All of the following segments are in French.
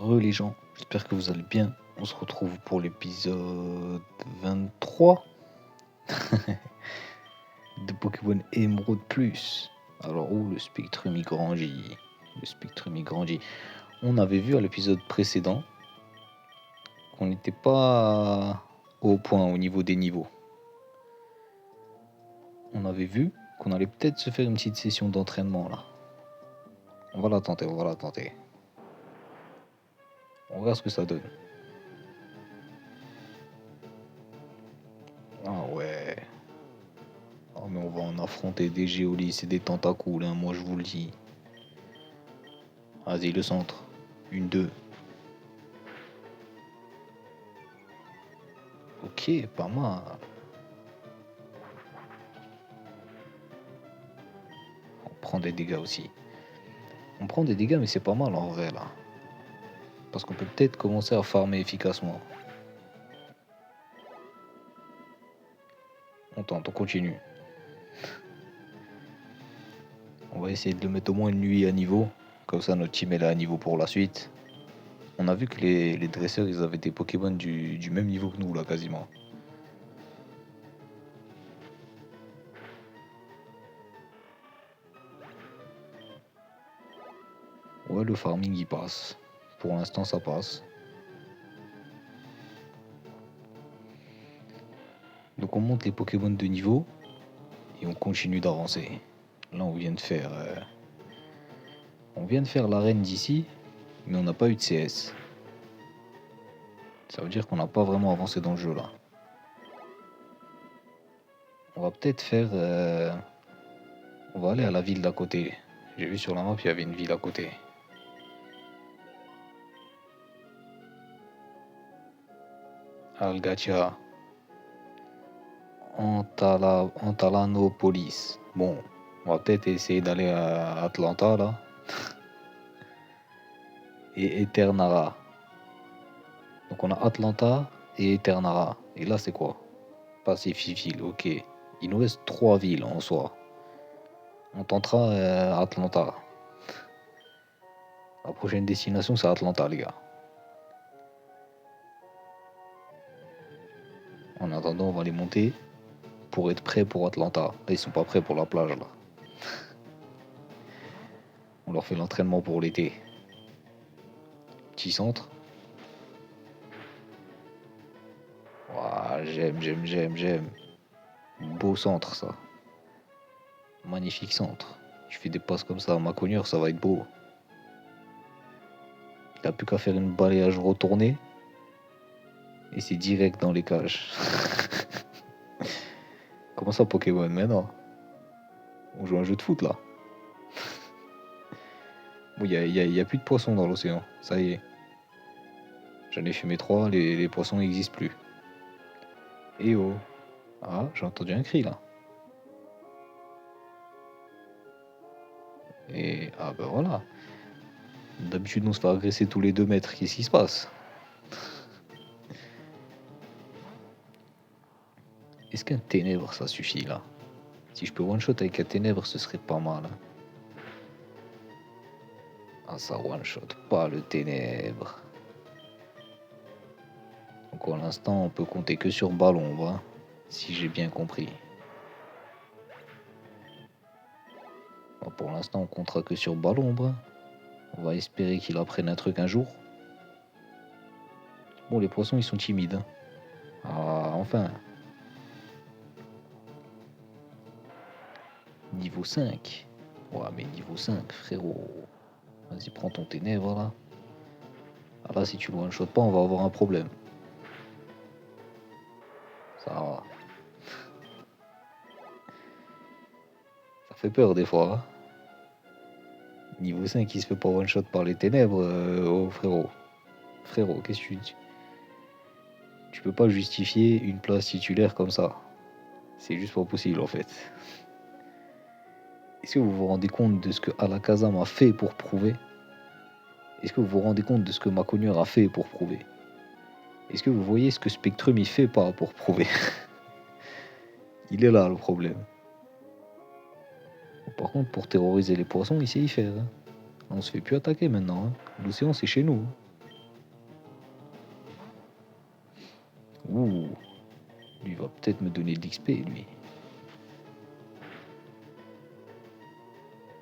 Les gens, j'espère que vous allez bien. On se retrouve pour l'épisode 23 de Pokémon Emeraude Plus. Alors où le Spectrum y grandit. Le Spectrum y grandit. On avait vu à l'épisode précédent qu'on n'était pas au point au niveau des niveaux. On avait vu qu'on allait peut-être se faire une petite session d'entraînement là. On va la tenter. On verra ce que ça donne. Ah ouais. Oh mais on va en affronter des géolis et des tentacules, hein, moi je vous le dis. Vas-y, le centre. Une, deux. Ok, pas mal. On prend des dégâts aussi. On prend des dégâts, mais c'est pas mal en vrai là. Parce qu'on peut peut-être commencer à farmer efficacement. On tente, on continue. On va essayer de le mettre au moins une nuit à niveau. Comme ça, notre team est là à niveau pour la suite. On a vu que les dresseurs, ils avaient des Pokémon du même niveau que nous là, quasiment. Ouais, le farming il passe. Pour l'instant, ça passe. Donc on monte les Pokémon de niveau et on continue d'avancer. Là, on vient de faire l'arène d'ici, mais on n'a pas eu de CS. Ça veut dire qu'on n'a pas vraiment avancé dans le jeu là. On va peut-être faire. On va aller à la ville d'à côté. J'ai vu sur la map, il y avait une ville à côté. Algatia. Antalanopolis. Bon, on va peut-être essayer d'aller à Atlanta là. Et Eternara. Donc on a Atlanta et Eternara. Et là c'est quoi? Pacificville, ok. Il nous reste 3 villes en soi. On tentera Atlanta. La prochaine destination c'est Atlanta les gars. En attendant on va les monter pour être prêts pour Atlanta. Là ils sont pas prêts pour la plage là. On leur fait l'entraînement pour l'été. Petit centre. Ouah, j'aime. Beau centre ça. Magnifique centre. Je fais des passes comme ça à ma cognure, ça va être beau. Il a plus qu'à faire une balayage retournée. Et c'est direct dans les cages. Comment ça Pokémon? Mais non. On joue à un jeu de foot là. Bon, y a plus de poissons dans l'océan. Ça y est. J'en ai fumé 3, les poissons n'existent plus. Eh oh. Ah, j'ai entendu un cri là. Et ah ben voilà. D'habitude on se fait agresser tous les 2 mètres. Qu'est-ce qui se passe? Est-ce qu'un ténèbre ça suffit là? Si je peux one shot avec un ténèbre, ce serait pas mal. Hein. Ah ça one shot pas le ténèbre. Donc pour l'instant on peut compter que sur Ballombre, hein, si j'ai bien compris. Bon, pour l'instant on comptera que sur Ballombre. On va espérer qu'il apprenne un truc un jour. Bon les poissons ils sont timides. Hein. Ah enfin. Niveau 5. Ouais mais niveau 5 frérot. Vas-y prends ton ténèbre là. Ah là si tu le one shot pas on va avoir un problème. Ça va. Ça fait peur des fois. Hein. Niveau 5 il se fait pas one shot par les ténèbres. Oh frérot. Frérot, qu'est-ce que tu dis? Tu peux pas justifier une place titulaire comme ça. C'est juste pas possible en fait. Est-ce que vous vous rendez compte de ce que Alakazam a fait pour prouver? Est-ce que vous vous rendez compte de ce que Maconieur a fait pour prouver? Est-ce que vous voyez ce que Spectrum il fait pas pour prouver? Il est là le problème. Par contre, pour terroriser les poissons, il sait y faire. Hein. On se fait plus attaquer maintenant. Hein. L'océan c'est chez nous. Ouh, lui va peut-être me donner de l'XP, lui.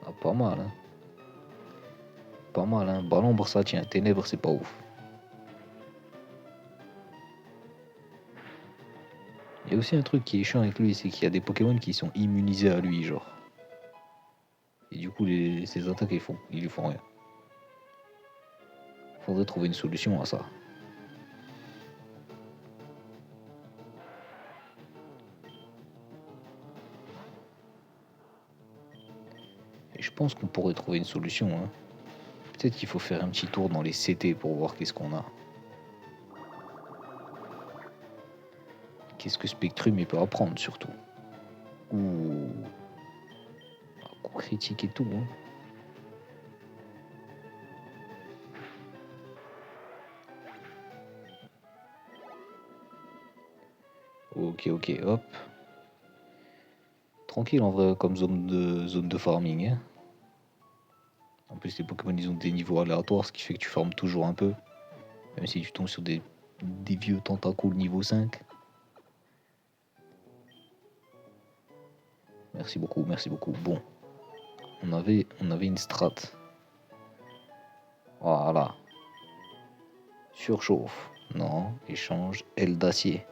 Ah, pas mal, hein. Pas mal, hein. Ballon, ça tient. Ténèbres, c'est pas ouf. Il y a aussi un truc qui est chiant avec lui, c'est qu'il y a des Pokémon qui sont immunisés à lui, genre. Et du coup, ses attaques, ils lui font rien. Faudrait trouver une solution à ça. Et je pense qu'on pourrait trouver une solution, hein. Peut-être qu'il faut faire un petit tour dans les CT pour voir qu'est-ce qu'on a. Qu'est-ce que Spectrum il peut apprendre surtout. Ouh. Un coup critique et tout, hein. Ok, ok, hop. Tranquille en vrai comme zone de farming, hein. En plus les Pokémon ils ont des niveaux aléatoires, ce qui fait que tu farmes toujours un peu. Même si tu tombes sur des vieux tentacules niveau 5. Merci beaucoup, merci beaucoup. Bon, on avait une strat. Voilà. Surchauffe. Non, échange aile d'acier.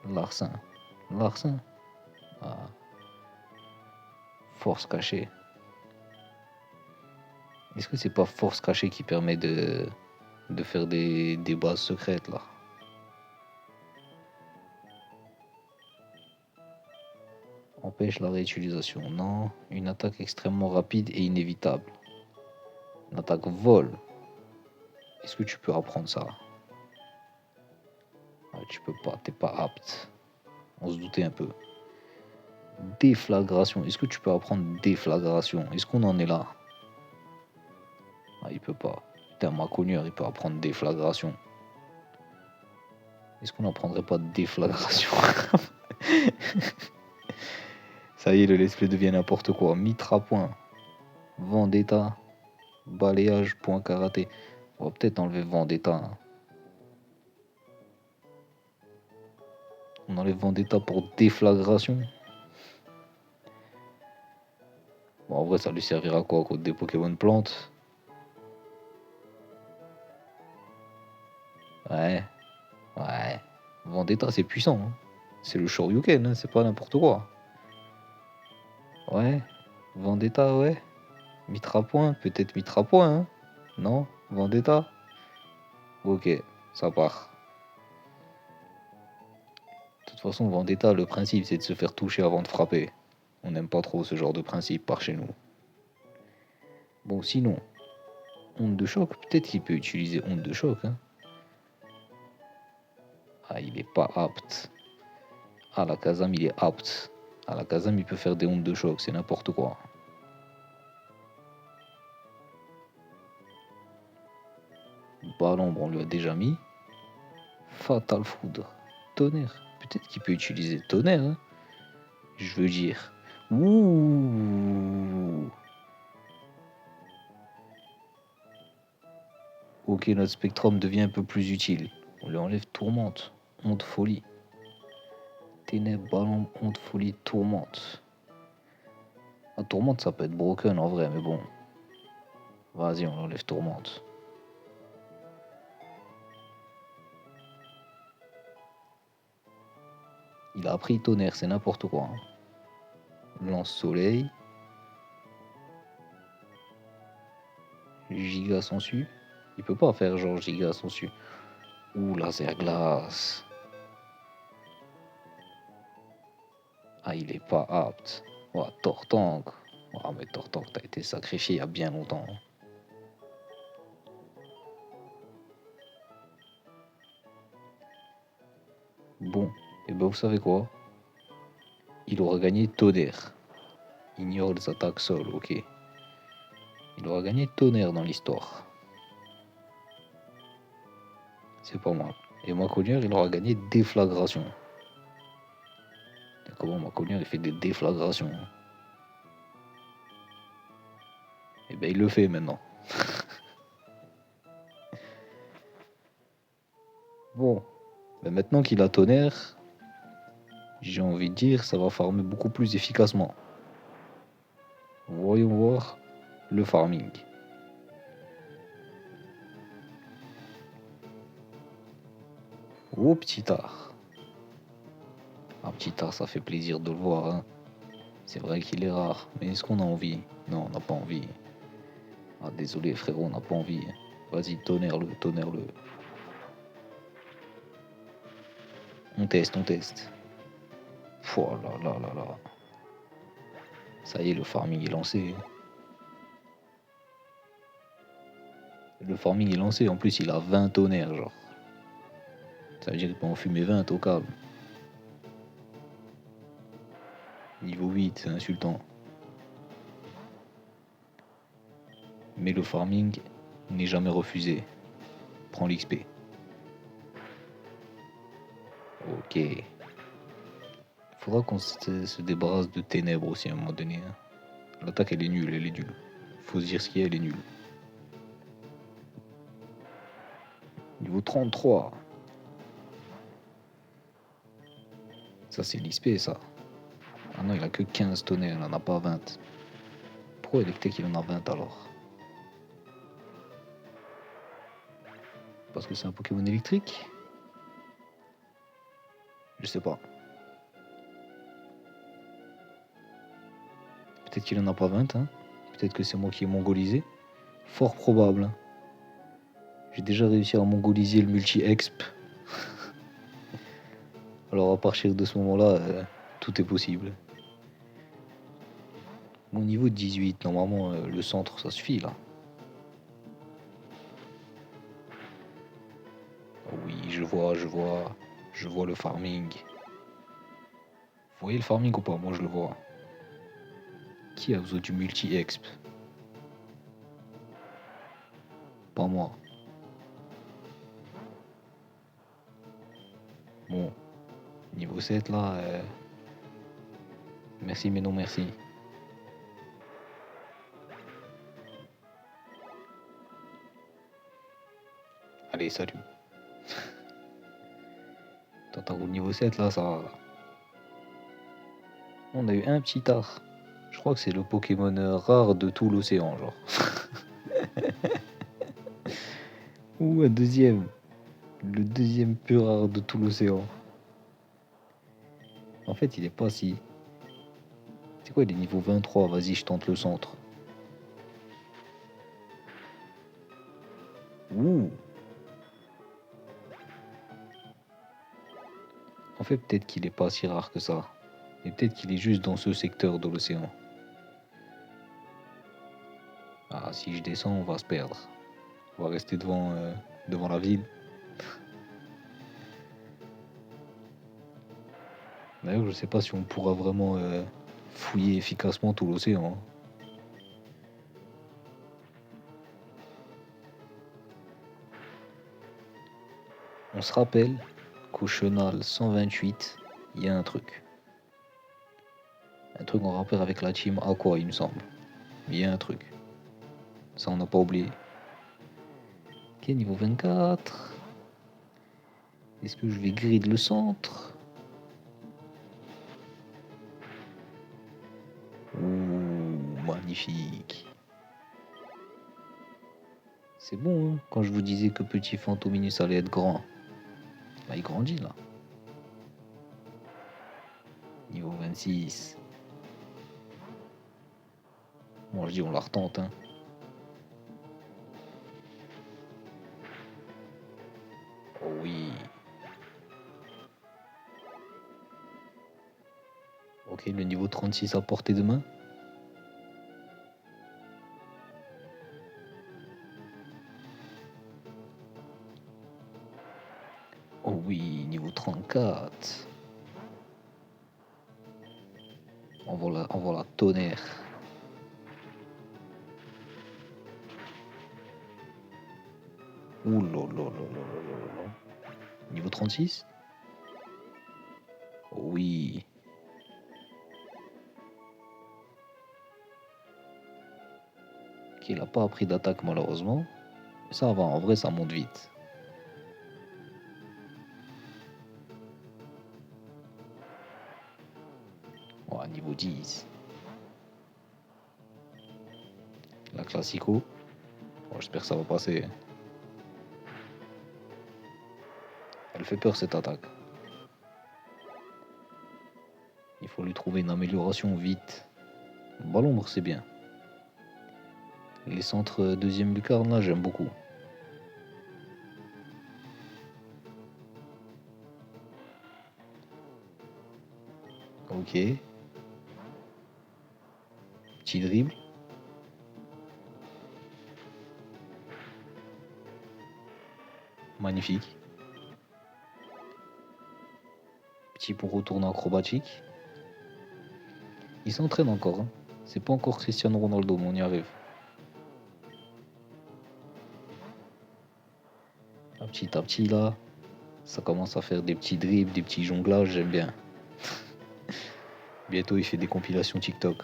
Larcin. Larcin. Ah. Force cachée. Est-ce que c'est pas force cachée qui permet de faire des bases secrètes là? Empêche la réutilisation. Non. Une attaque extrêmement rapide et inévitable. Une attaque vol. Est-ce que tu peux apprendre ça? Ah, tu peux pas, t'es pas apte. On se doutait un peu. Déflagration. Est-ce que tu peux apprendre déflagration? Est-ce qu'on en est là? Ah, il peut pas. Putain, ma connu, il peut apprendre déflagration. Est-ce qu'on n'apprendrait pas déflagration? Ça y est, le let's play devient n'importe quoi. Mitra point. Vendetta. Balayage point karaté. On va peut-être enlever Vendetta, hein. On enlève Vendetta pour déflagration. Bon, en vrai, ça lui servira à quoi contre des Pokémon plantes? Ouais, ouais. Vendetta, c'est puissant, hein. C'est le Shoryuken, hein, c'est pas n'importe quoi. Ouais, Vendetta, ouais. Mitra point, peut-être Mitra point, hein. Non, Vendetta. Ok, ça part. De toute façon, Vendetta, le principe, c'est de se faire toucher avant de frapper. On n'aime pas trop ce genre de principe par chez nous. Bon, sinon, onde de choc, peut-être qu'il peut utiliser onde de choc, hein. Ah, il est pas apte. Ah, la Kazam, il est apte. Ah, la Kazam, il peut faire des ondes de choc, c'est n'importe quoi. Ballon, bon, on lui a déjà mis. Fatal Foudre. Tonnerre. Peut-être qu'il peut utiliser tonnerre, hein. Je veux dire. Ouh. Ok, notre spectrum devient un peu plus utile. On lui enlève tourmente. Onde folie. Ténèbres, ballon, onde folie, tourmente. La tourmente, ça peut être broken en vrai, mais bon. Vas-y, on enlève tourmente. Il a appris tonnerre, c'est n'importe quoi, hein. Lance-soleil. Giga sensu. Il peut pas faire genre giga sensu. Ouh, laser glace. Ah, il est pas apte. Oh, Tortank. Oh, mais Tortank, t'as été sacrifié il y a bien longtemps. Bon, et ben vous savez quoi? Il aura gagné tonnerre. Ignore les attaques sol, ok. Il aura gagné tonnerre dans l'histoire. C'est pas mal. Et Maconier, il aura gagné déflagration. Et comment Maconier, il fait des déflagrations? Et ben il le fait maintenant. Bon, ben maintenant qu'il a tonnerre, j'ai envie de dire, ça va farmer beaucoup plus efficacement. Voyons voir le farming. Oh, petit art. Un petit art, ça fait plaisir de le voir, hein. C'est vrai qu'il est rare, mais est-ce qu'on a envie? Non, on n'a pas envie. Ah, désolé frérot, on n'a pas envie. Vas-y, tonnerre-le, tonnerre-le. On teste, on teste. Oh là là là là. Ça y est, le farming est lancé. Le farming est lancé, en plus il a 20 tonnerres, genre. Ça veut dire qu'il peut en fumer 20 au calme. Niveau 8, c'est insultant. Mais le farming n'est jamais refusé. Prends l'XP. Ok. Faudra qu'on se débarrasse de ténèbres aussi à un moment donné, hein. L'attaque elle est nulle, elle est nulle. Faut se dire ce qu'il y a, elle est nulle. Niveau 33. Ça c'est l'XP ça. Ah non, il a que 15 tonnerres, il en a pas 20. Pourquoi Electek il en a 20 alors? Parce que c'est un Pokémon électrique? Je sais pas. Peut-être qu'il en a pas 20, hein. Peut-être que c'est moi qui ai mongolisé. Fort probable, hein. J'ai déjà réussi à mongoliser le multi-exp. Alors à partir de ce moment-là, tout est possible. Mon niveau de 18, normalement, le centre, ça suffit là. Oh oui, je vois le farming. Vous voyez le farming ou pas? Moi je le vois. Qui a besoin du multi-exp? Pas moi. Bon, niveau 7 là, merci mais non merci. Allez, salut. T'entends au niveau 7 là, ça va. On a eu un petit art. Je crois que c'est le Pokémon rare de tout l'océan, genre. Ou un deuxième. Le deuxième plus rare de tout l'océan. En fait, il est pas si. C'est quoi, il est niveau 23? Vas-y, je tente le centre. Ouh. En fait, peut-être qu'il est pas si rare que ça. Et peut-être qu'il est juste dans ce secteur de l'océan. Ah, si je descends, on va se perdre. On va rester devant la ville. D'ailleurs, je sais pas si on pourra vraiment fouiller efficacement tout l'océan, hein. On se rappelle qu'au chenal 128, il y a un truc. Un truc en rapport avec la team Aqua, il me semble. Mais il y a un truc. Ça, on n'a pas oublié. Ok, niveau 24. Est-ce que je vais grid le centre? Ouh, magnifique. C'est bon, hein, quand je vous disais que petit Fantominus allait être grand. Bah, il grandit là. Niveau 26. Bon, je dis, on la retente, hein. Oh oui. Ok, le niveau 36 à portée de main. Oh oui, niveau 34. On voit la tonnerre. Ouh là là là là là là là. Niveau 36. Oh oui. Ok, il a pas appris d'attaque malheureusement. Ça va, en vrai, ça monte vite. 10. La Classico. Bon, j'espère que ça va passer. Elle fait peur cette attaque. Il faut lui trouver une amélioration vite. Ballon, c'est bien. Les centres deuxième lucarne, là, j'aime beaucoup. Ok. Petit dribble. Magnifique. Petit pont retourné acrobatique. Il s'entraîne encore. Hein. C'est pas encore Cristiano Ronaldo, mais on y arrive. À petit là, ça commence à faire des petits dribbles, des petits jonglages, j'aime bien. Bientôt il fait des compilations TikTok.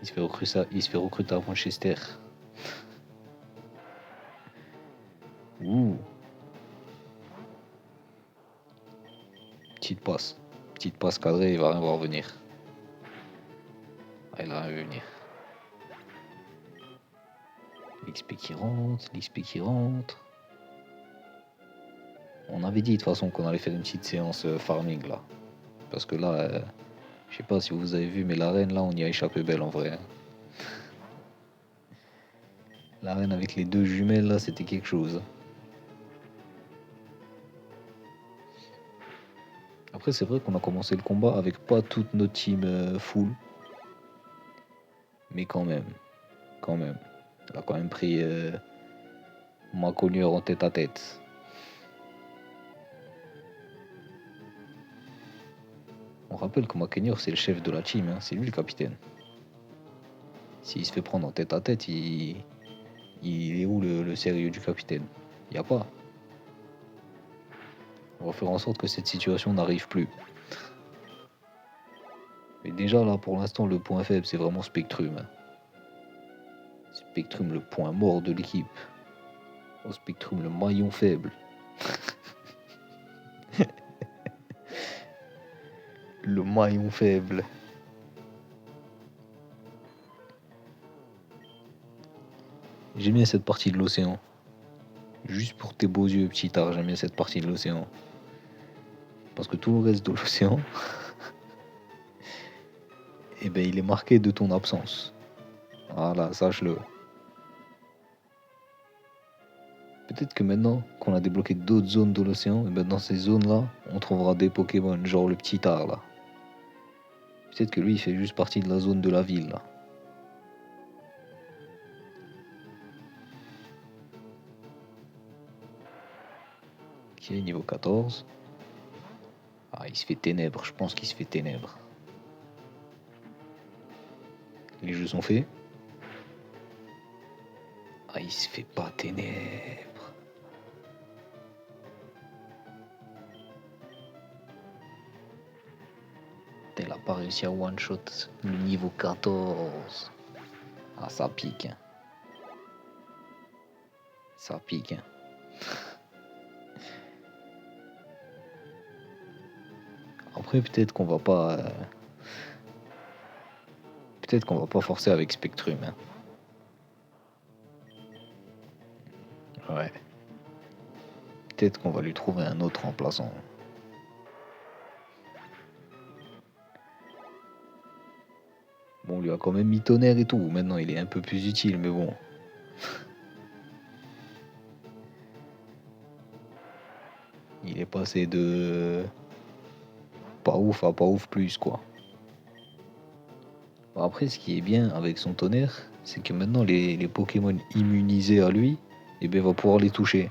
Il se fait recruter à Manchester. Ouh. Petite passe. Petite passe cadrée, il va rien voir venir. Ah, il a rien vu venir. L'XP qui rentre. On avait dit de toute façon qu'on allait faire une petite séance farming là. Parce que là, je sais pas si vous avez vu, mais l'arène là, on y a échappé belle en vrai. L'arène avec les deux jumelles là, c'était quelque chose. Après, c'est vrai qu'on a commencé le combat avec pas toute notre team full. Mais quand même. Elle a quand même pris ma cogneur en tête à tête. On rappelle que Mackenyor c'est le chef de la team, hein, c'est lui le capitaine. S'il se fait prendre en tête à tête, il est où le sérieux du capitaine? Y a pas. On va faire en sorte que cette situation n'arrive plus. Mais déjà là, pour l'instant, le point faible, c'est vraiment Spectrum. Hein. Spectrum, le point mort de l'équipe. Oh, Spectrum, le maillon faible. Le maillon faible. J'aime bien cette partie de l'océan. Juste pour tes beaux yeux, petit art, j'aime bien cette partie de l'océan. Parce que tout le reste de l'océan, eh ben, il est marqué de ton absence. Voilà, sache-le. Peut-être que maintenant qu'on a débloqué d'autres zones de l'océan, et ben dans ces zones-là, on trouvera des Pokémon, genre le petit art là. Peut-être que lui, il fait juste partie de la zone de la ville là. Ok, niveau 14. Ah, il se fait ténèbres, je pense qu'il se fait ténèbres. Les jeux sont faits. Ah, il se fait pas ténèbres. Elle a pas réussi à one-shot le niveau 14. Ah, ça pique. Hein. Ça pique. Hein. Après, peut-être qu'on va pas. Peut-être qu'on va pas forcer avec Spectrum. Hein. Ouais. Peut-être qu'on va lui trouver un autre remplaçant. Bon, on lui a quand même mis tonnerre et tout. Maintenant, il est un peu plus utile, mais bon. Il est passé de pas ouf à pas ouf plus, quoi. Bon, après, ce qui est bien avec son tonnerre, c'est que maintenant, les Pokémon immunisés à lui, eh ben, va pouvoir les toucher.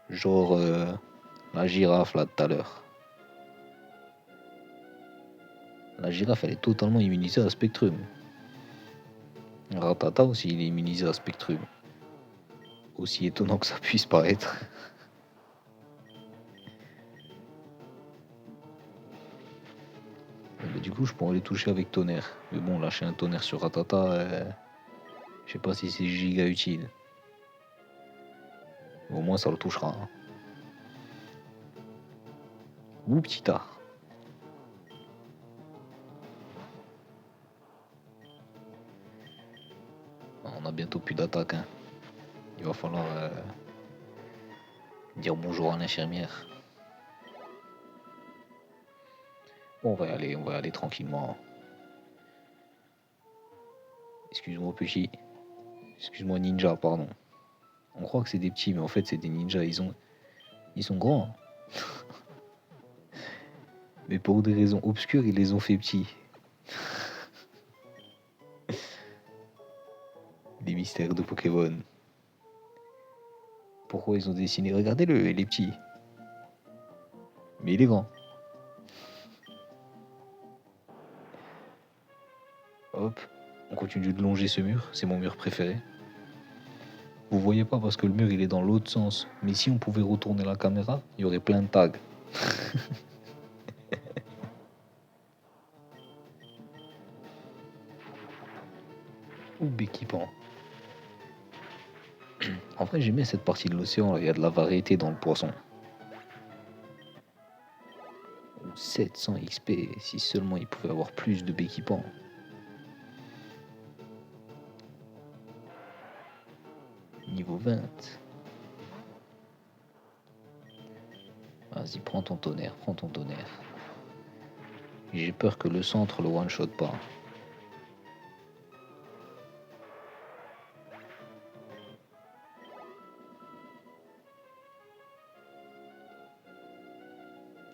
Genre la girafe, là, tout à l'heure. La girafe, elle est totalement immunisée à Spectrum. Ratata aussi, il est immunisé à Spectrum. Aussi étonnant que ça puisse paraître. Et bah, du coup, je pourrais les toucher avec tonnerre. Mais bon, lâcher un tonnerre sur Ratata, je sais pas si c'est giga utile. Mais au moins, ça le touchera. Hein. Ouh, petit art. On a bientôt plus d'attaque, hein. Il va falloir dire bonjour à l'infirmière. Bon, on va y aller tranquillement. Excuse-moi, petit. Excuse-moi, ninja, pardon. On croit que c'est des petits, mais en fait, c'est des ninjas. Ils sont grands. Mais pour des raisons obscures, ils les ont fait petits. Des mystères de Pokémon. Pourquoi ils ont dessiné? Regardez-le, il est petit. Mais il est grand. Hop, on continue de longer ce mur. C'est mon mur préféré. Vous voyez pas parce que le mur il est dans l'autre sens. Mais si on pouvait retourner la caméra, il y aurait plein de tags. Ou béquipant. En vrai, j'aimais cette partie de l'océan. Il y a de la variété dans le poisson. 700 XP, si seulement il pouvait avoir plus de béquipants. Niveau 20. Vas-y, prends ton tonnerre, prends ton tonnerre. J'ai peur que le centre le one-shot pas.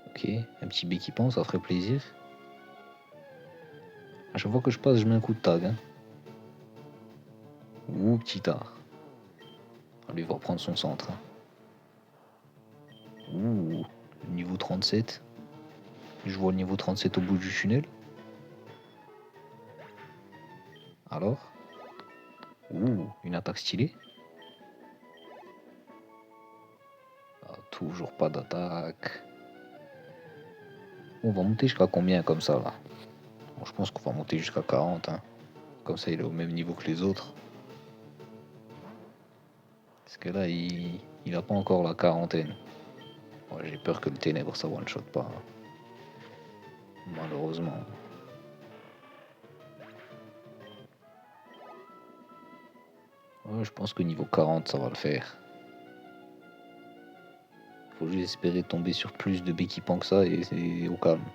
Ok, un petit béquipant, ça ferait plaisir. À chaque fois que je passe, je mets un coup de tag. Hein. Ouh, petit art. On lui va prendre son centre. Hein. Ouh, niveau 37. Je vois le niveau 37 au bout du tunnel. Alors? Ouh, une attaque stylée. Ah, toujours pas d'attaque. On va monter jusqu'à combien comme ça là? Bon, je pense qu'on va monter jusqu'à 40. Hein. Comme ça, il est au même niveau que les autres. Parce que là, il a pas encore la quarantaine. Ouais, j'ai peur que le ténèbre ça one-shot pas. Hein. Malheureusement. Ouais, je pense que niveau 40, ça va le faire. Faut juste espérer tomber sur plus de béquipants que ça et c'est au calme.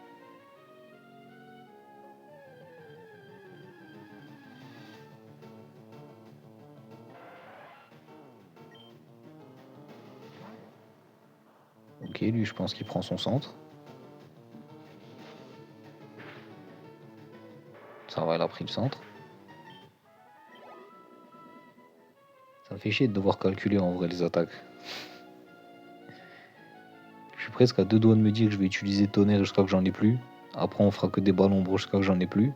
Ok, lui, je pense qu'il prend son centre. Ça va, il a pris le centre. Ça me fait chier de devoir calculer en vrai les attaques. Je suis presque à deux doigts de me dire que je vais utiliser tonnerre jusqu'à que j'en ai plus. Après, on fera que des ballons bros jusqu'à que j'en ai plus.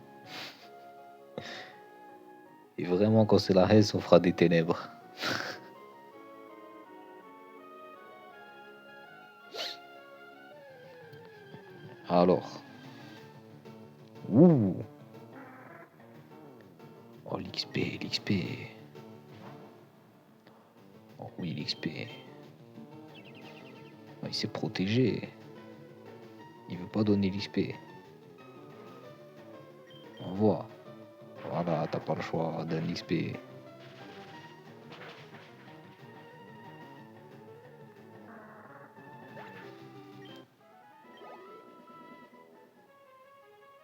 Et vraiment, quand c'est la haisse, on fera des ténèbres. Alors. Ouh. Oh, l'XP, l'XP. Oh oui, l'XP. Oh, il s'est protégé. Il veut pas donner l'XP. On voit. Voilà, t'as pas le choix d'un XP.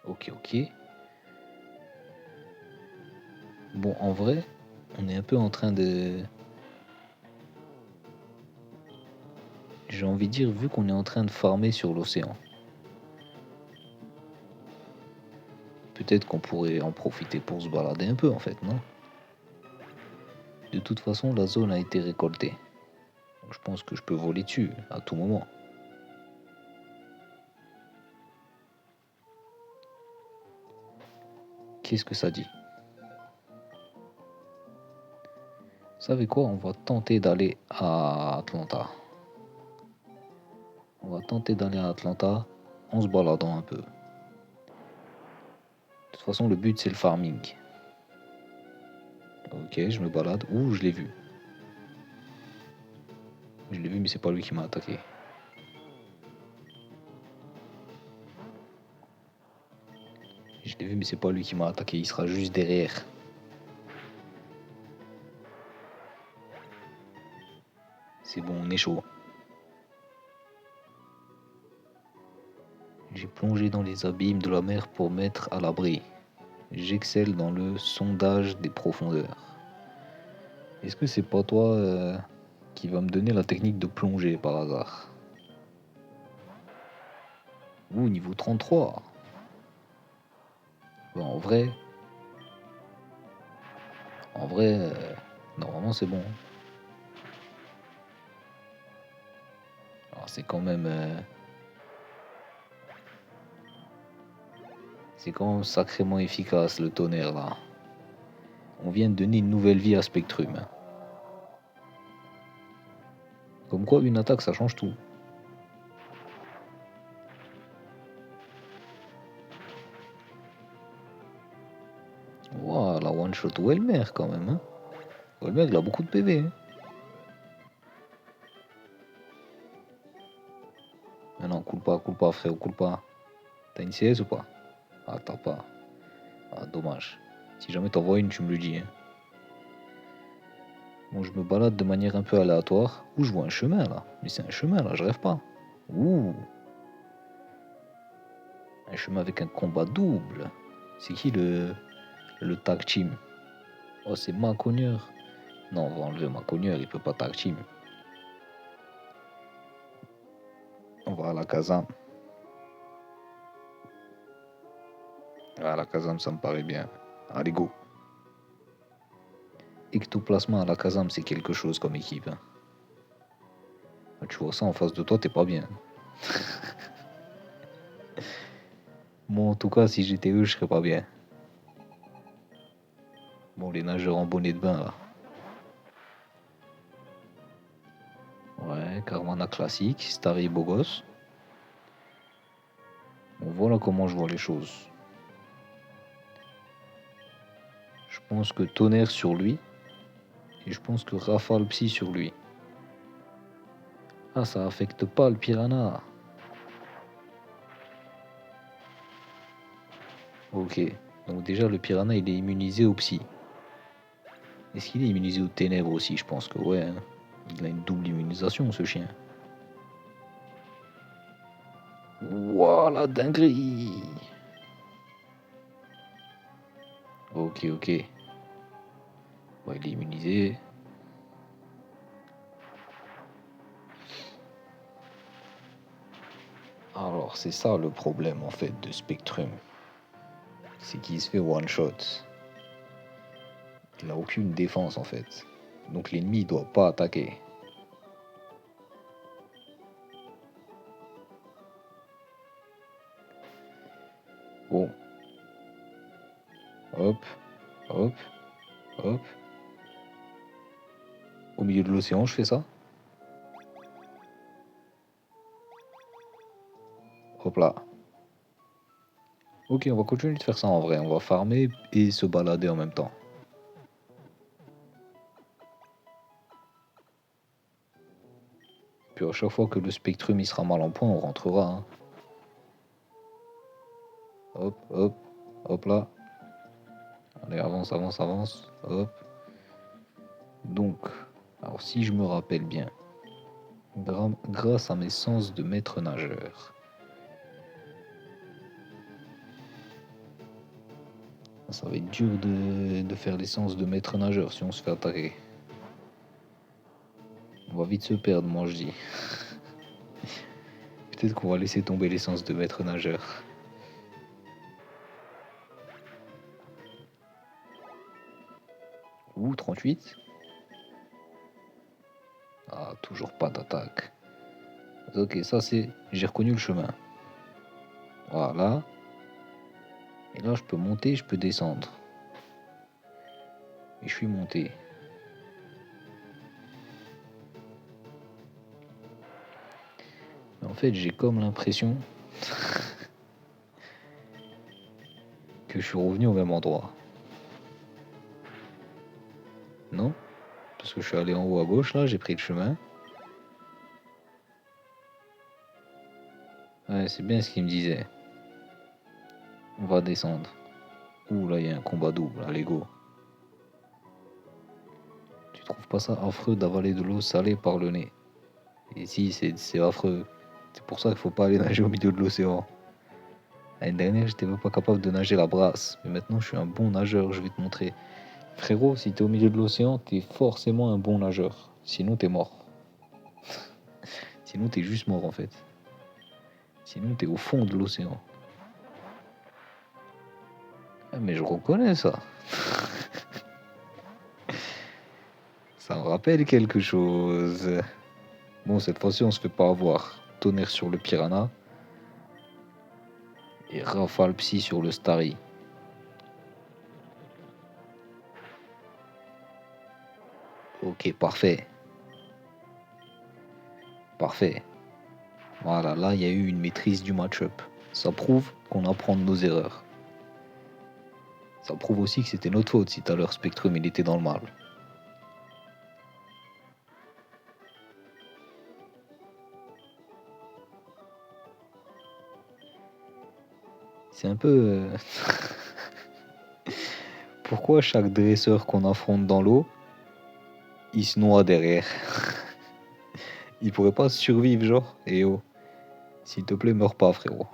Ok, ok. Bon, en vrai, on est un peu en train de... J'ai envie de dire, vu qu'on est en train de farmer sur l'océan, peut-être qu'on pourrait en profiter pour se balader un peu, en fait, non? De toute façon, la zone a été récoltée. Donc, je pense que je peux voler dessus à tout moment. Qu'est-ce que ça dit? Vous savez quoi? On va tenter d'aller à Atlanta. On va tenter d'aller à Atlanta en se baladant un peu. De toute façon, le but, c'est le farming. Ok, je me balade. Ouh, je l'ai vu. Je l'ai vu, mais c'est pas lui qui m'a attaqué. Je l'ai vu, mais c'est pas lui qui m'a attaqué, il sera juste derrière. C'est bon, on est chaud. J'ai plongé dans les abîmes de la mer pour mettre à l'abri. J'excelle dans le sondage des profondeurs. Est-ce que c'est pas toi qui va me donner la technique de plonger par hasard? Ouh, niveau 33. Bon, en vrai, normalement c'est bon. Alors c'est quand même sacrément efficace le tonnerre là. On vient de donner une nouvelle vie à Spectrum. Comme quoi, une attaque ça change tout. Ouah, la one shot Welmer quand même. Hein. Welmer il a beaucoup de PV. Hein. Mais non, coule pas frère, coule pas. T'as une CS ou pas? Ah, t'as pas. Ah, dommage. Si jamais t'en vois une, tu me le dis. Hein. Bon, je me balade de manière un peu aléatoire. Ouh, je vois un chemin là. Mais c'est un chemin là, je rêve pas. Ouh. Un chemin avec un combat double. C'est qui le tag team? Oh, c'est Maconieur. Non, on va enlever Maconieur, il peut pas tag team. On va à la Kazam. À la Kazam, ça me paraît bien. Allez, go. Ectoplasma à la Kazam, c'est quelque chose comme équipe. Hein. Tu vois ça en face de toi, t'es pas bien. Moi, en tout cas, si j'étais eux, je serais pas bien. Bon, les nageurs en bonnet de bain, là. Ouais, Carmana classique, Starry beau gosse. Bon, voilà comment je vois les choses. Je pense que Tonnerre sur lui. Et je pense que Rafale Psy sur lui. Ah, ça affecte pas le Piranha. Ok. Donc déjà, le Piranha, il est immunisé au Psy. Est-ce qu'il est immunisé au Ténèbres aussi? Je pense que ouais. Hein. Il a une double immunisation, ce chien. Wouah, la dinguerie! Ok, ok. Ouais, il est immunisé. Alors, c'est ça le problème en fait de Spectrum. C'est qu'il se fait one shot. Il n'a aucune défense en fait. Donc l'ennemi ne doit pas attaquer. Bon. Hop, hop, hop. Au milieu de l'océan, je fais ça. Hop là. Ok, on va continuer de faire ça en vrai. On va farmer et se balader en même temps. Puis à chaque fois que le Spectrum il sera mal en point, on rentrera. Hein. Hop, hop, hop là. Allez, avance, avance, avance. Hop. Donc, alors si je me rappelle bien, grâce à mes sens de maître nageur, ça va être dur de faire les sens de maître nageur si on se fait attaquer. On va vite se perdre, moi je dis. Peut-être qu'on va laisser tomber les sens de maître nageur. Ouh, 38. Ah, toujours pas d'attaque. Ok, ça c'est... J'ai reconnu le chemin. Voilà. Et là, je peux monter, je peux descendre. Et je suis monté. Mais en fait, j'ai comme l'impression que je suis revenu au même endroit. Non? Parce que je suis allé en haut à gauche, là, j'ai pris le chemin. Ouais, c'est bien ce qu'il me disait. On va descendre. Ouh, là, il y a un combat double. Allez, go. Tu trouves pas ça affreux d'avaler de l'eau salée par le nez? Et si, c'est affreux. C'est pour ça qu'il faut pas aller nager au milieu de l'océan. L'année dernière, j'étais même pas capable de nager la brasse. Mais maintenant, je suis un bon nageur, je vais te montrer. Frérot, si t'es au milieu de l'océan, t'es forcément un bon nageur. Sinon, t'es mort. Sinon, t'es juste mort en fait. Sinon, t'es au fond de l'océan. Ah, mais je reconnais ça. Ça me rappelle quelque chose. Bon, cette fois-ci, on se fait pas avoir. Tonnerre sur le piranha. Et rafale psy sur le starry. Ok, parfait. Parfait. Voilà, là, il y a eu une maîtrise du match-up. Ça prouve qu'on apprend de nos erreurs. Ça prouve aussi que c'était notre faute si tout à l'heure Spectrum il était dans le mal. C'est un peu... Pourquoi chaque dresseur qu'on affronte dans l'eau, il se noie derrière? Il pourrait pas survivre, genre? Eh oh, s'il te plaît, meurs pas, frérot.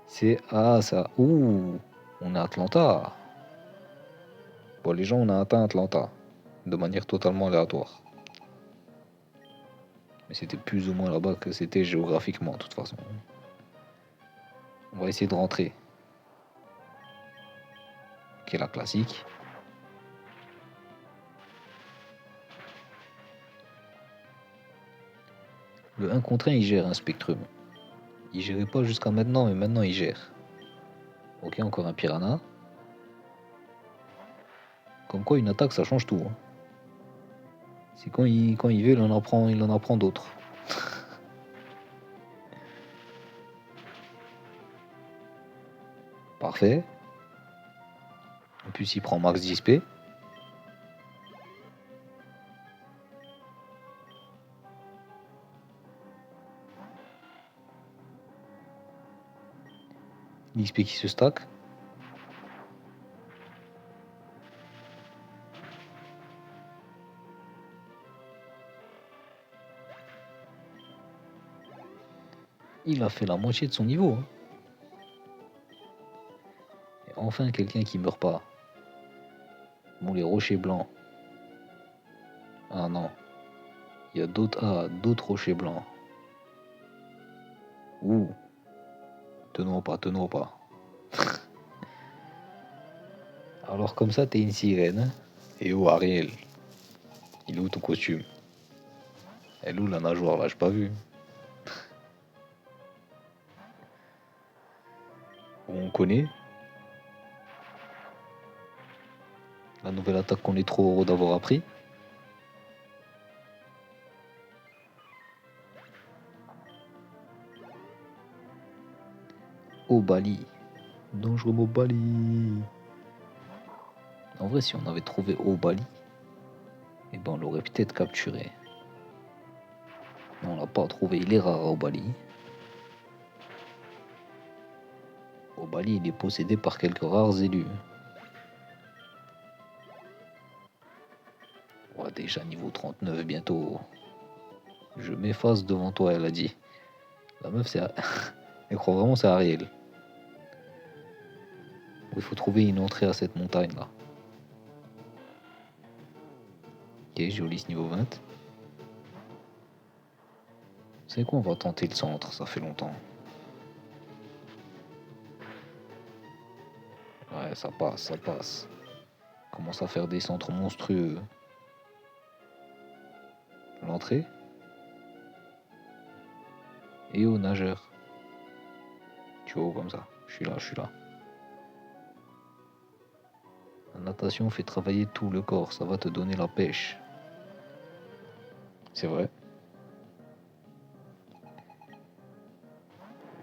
C'est... Ah, ça... Ouh, on est à Atlanta. Bon, les gens, on a atteint Atlanta. De manière totalement aléatoire. Mais c'était plus ou moins là-bas que c'était géographiquement, de toute façon. On va essayer de rentrer. Qui est la classique. Le 1 contre 1, il gère un Spectrum. Il gérait pas jusqu'à maintenant, mais maintenant il gère. Ok, encore un piranha. Comme quoi, une attaque, ça change tout. Hein. C'est quand il veut, il en apprend d'autres. Parfait. En plus, il prend max d'XP. L'XP qui se stack. Il a fait la moitié de son niveau. Hein. Et enfin, quelqu'un qui meurt pas. Bon, les rochers blancs. Ah non. Il y a d'autres rochers blancs. Ouh. Tenons pas, tenons pas. Alors comme ça, t'es une sirène. Hein. Et où Ariel? Il est où ton costume? Elle est où la nageoire là? J'ai pas vu. On connaît. La nouvelle attaque qu'on est trop heureux d'avoir appris. Au Bali. Dangereux au Bali. En vrai, si on avait trouvé au Bali, eh ben on l'aurait peut-être capturé. Mais on l'a pas trouvé. Il est rare au Bali. Au Bali, il est possédé par quelques rares élus. Ouais, déjà niveau 39 bientôt. Je m'efface devant toi, elle a dit. La meuf, c'est... Elle croit vraiment c'est Ariel. Il faut trouver une entrée à cette montagne-là. Ok, joli ce niveau 20. C'est quoi, on va tenter le centre, ça fait longtemps. Ouais, ça passe, ça passe. Commence à faire des centres monstrueux. L'entrée. Et au nageur. Tu vois, comme ça. Je suis là, je suis là. La natation fait travailler tout le corps, ça va te donner la pêche. C'est vrai.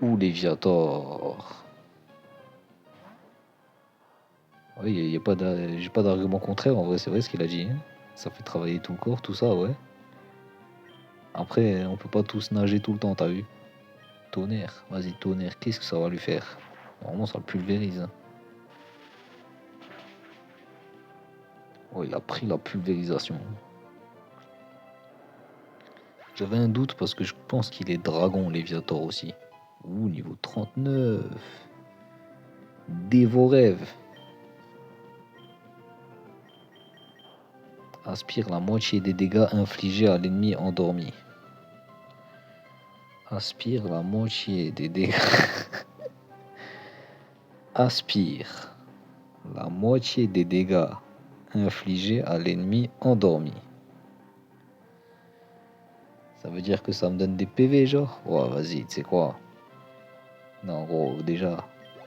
Ou Léviator. Oui, y a pas j'ai pas d'argument contraire, en vrai, c'est vrai ce qu'il a dit. Hein. Ça fait travailler tout le corps, tout ça, ouais. Après, on peut pas tous nager tout le temps, t'as vu? Tonnerre. Vas-y, tonnerre. Qu'est-ce que ça va lui faire? Normalement, ça le pulvérise. Hein. Oh, il a pris la pulvérisation. J'avais un doute parce que je pense qu'il est dragon, Léviator aussi. Ouh, niveau 39. Dévorève. Aspire la moitié des dégâts infligés à l'ennemi endormi. Aspire la moitié des dégâts. Aspire la moitié des dégâts infligés à l'ennemi endormi. Ça veut dire que ça me donne des PV, genre? Ouais, vas-y, tu sais quoi? Non, gros, déjà,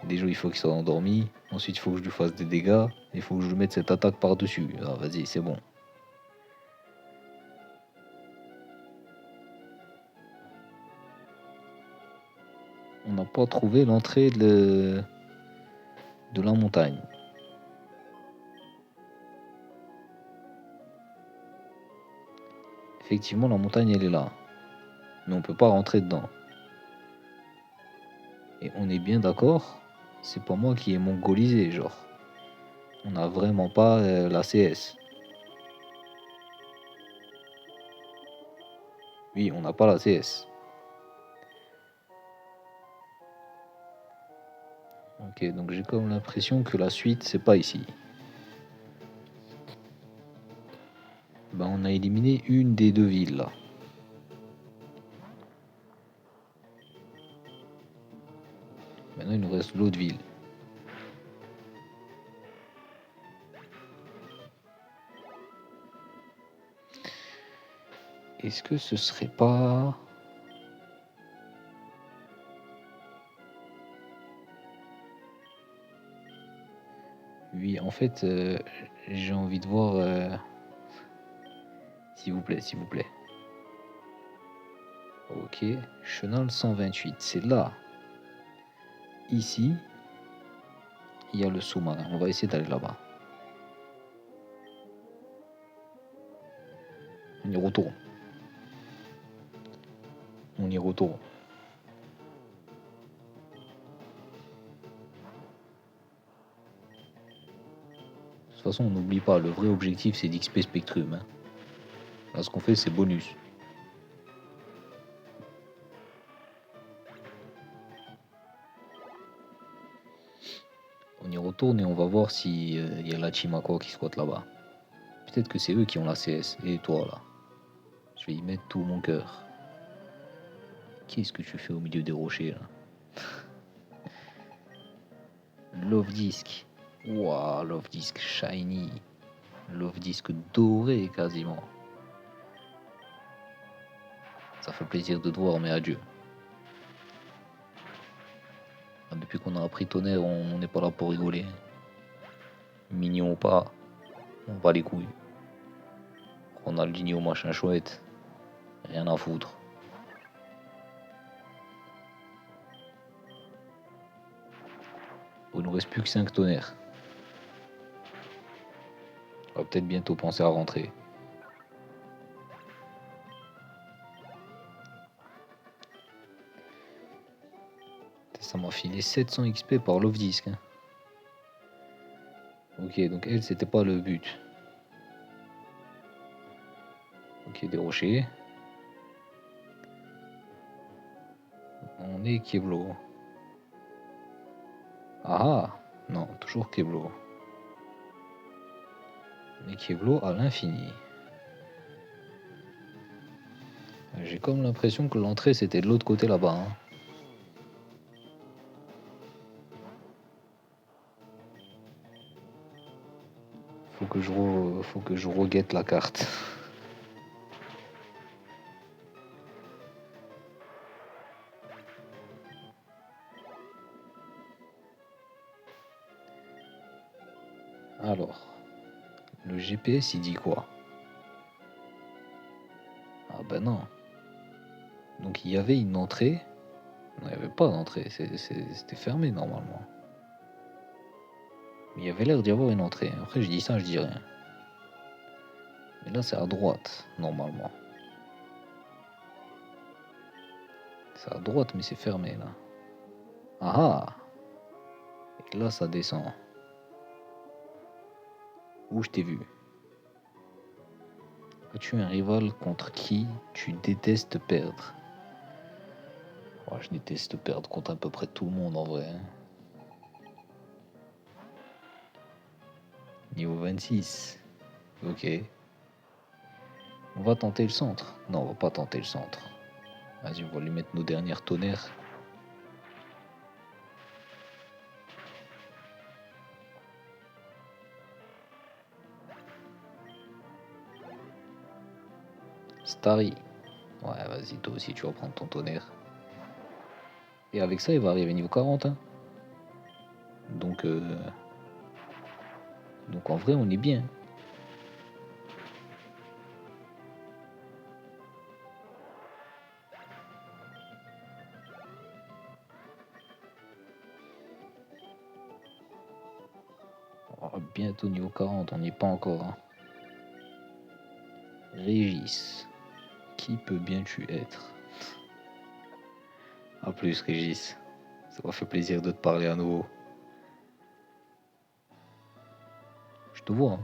il faut qu'il soit endormi. Ensuite, il faut que je lui fasse des dégâts. Il faut que je lui mette cette attaque par-dessus. Ah, vas-y, c'est bon. On n'a pas trouvé l'entrée de la montagne. Effectivement, la montagne, elle est là. Mais on peut pas rentrer dedans. Et on est bien d'accord, c'est pas moi qui ai mongolisé, genre. On n'a vraiment pas la CS. Oui, on n'a pas la CS. Ok, donc j'ai comme l'impression que la suite, c'est pas ici. Ben, on a éliminé une des deux villes, là. Maintenant, il nous reste l'autre ville. Est-ce que ce serait pas... Oui, en fait, j'ai envie de voir... S'il vous plaît, s'il vous plaît. Ok, Chenal 128, c'est là. Ici, il y a le sous-marin. On va essayer d'aller là-bas. On y retourne. On y retourne. De toute façon, on n'oublie pas, le vrai objectif, c'est d'XP Spectrum. Hein. Là, ce qu'on fait, c'est bonus. On y retourne et on va voir si y a la Chimakwa qui squatte là-bas. Peut-être que c'est eux qui ont la CS. Et toi, là. Je vais y mettre tout mon cœur. Qu'est-ce que tu fais au milieu des rochers, là? Love Disc. Waouh, Love Disc shiny. Love Disc doré, quasiment. Ça fait plaisir de te voir, mais adieu. Depuis qu'on a appris Tonnerre, on n'est pas là pour rigoler. Mignon ou pas, on va les couilles. Ronaldinho, machin chouette. Rien à foutre. Il nous reste plus que 5 tonnerres. On va peut-être bientôt penser à rentrer. Ça m'a filé 700 XP par Love Disc. Hein. Ok, donc elle, c'était pas le but. Ok, des rochers. On est Keblo. Ah non, toujours Keblo. On est Keblo à l'infini. J'ai comme l'impression que l'entrée c'était de l'autre côté là-bas. Hein. Faut que je reguette la carte. Alors, le GPS il dit quoi? Ah ben non. Donc il y avait une entrée. Non, il n'y avait pas d'entrée, c'était fermé normalement. Mais il y avait l'air d'y avoir une entrée. Après je dis ça, je dis rien. Mais là c'est à droite, normalement. C'est à droite, mais c'est fermé là. Ah ah! Et là, ça descend. Où je t'ai vu? As-tu un rival contre qui tu détestes perdre? Ouais, je déteste perdre contre à peu près tout le monde en vrai. Niveau 26. Ok. On va tenter le centre. Non, on va pas tenter le centre. Vas-y, on va lui mettre nos dernières tonnerres. Starry. Ouais, vas-y, toi aussi, tu vas prendre ton tonnerre. Et avec ça, il va arriver niveau 40. Hein. Donc, en vrai, on est bien. Oh, bientôt niveau 40, on n'y est pas encore. Hein. Régis. Qui peut bien tu être? A plus, Régis. Ça m'a fait plaisir de te parler à nouveau. Je te vois. Hein.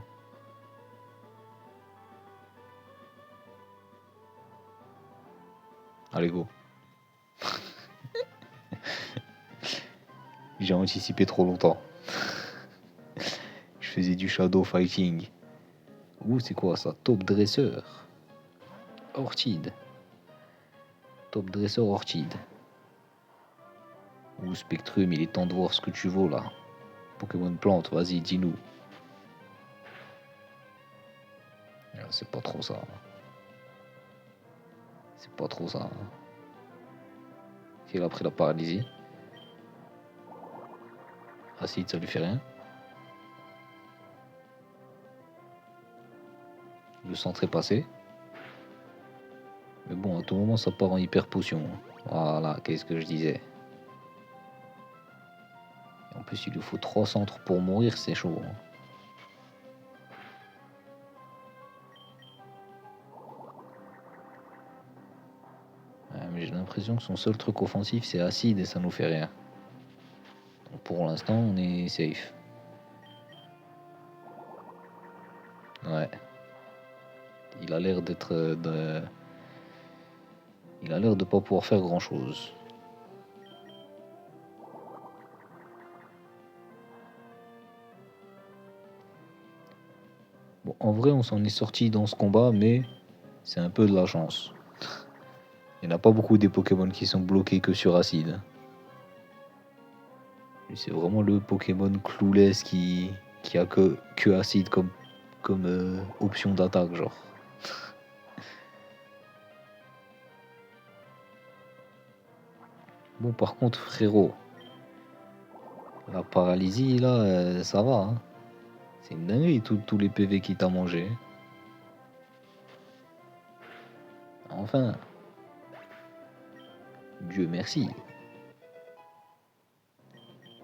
Allez, go. J'ai anticipé trop longtemps. Je faisais du shadow fighting. Ouh, c'est quoi ça? Top dresseur. Orchid. Top dresseur Orchid. Ouh, Spectrum, il est temps de voir ce que tu vaux là. Pokémon plante, vas-y, dis-nous. C'est pas trop ça. C'est pas trop ça. Il a pris la paralysie. Acide, ça lui fait rien. Le centre est passé. Mais bon, à tout moment, ça part en hyper potion. Voilà, qu'est-ce que je disais. En plus, il lui faut 3 centres pour mourir, c'est chaud. Hein. Ouais, mais j'ai l'impression que son seul truc offensif, c'est acide et ça nous fait rien. Donc pour l'instant, on est safe. Ouais. Il a l'air d'être Il a l'air de pas pouvoir faire grand chose. Bon, en vrai, on s'en est sorti dans ce combat, mais c'est un peu de la chance. Il n'y en a pas beaucoup des Pokémon qui sont bloqués que sur acide. C'est vraiment le Pokémon clueless qui a que acide comme option d'attaque, genre. Bon, par contre, frérot, la paralysie, là, ça va. Hein. C'est une dinguerie, tous les PV qu'il t'a mangé. Enfin, Dieu merci.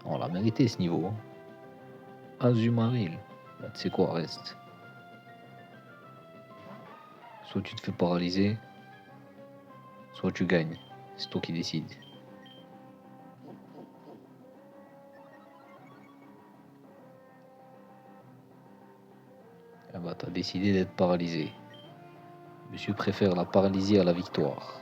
On l'a mérité ce niveau. Hein. Azumarill. Bah, tu sais quoi, reste. Soit tu te fais paralyser, soit tu gagnes. C'est toi qui décides. Ah bah, t'as décidé d'être paralysé. Monsieur préfère la paralysie à la victoire.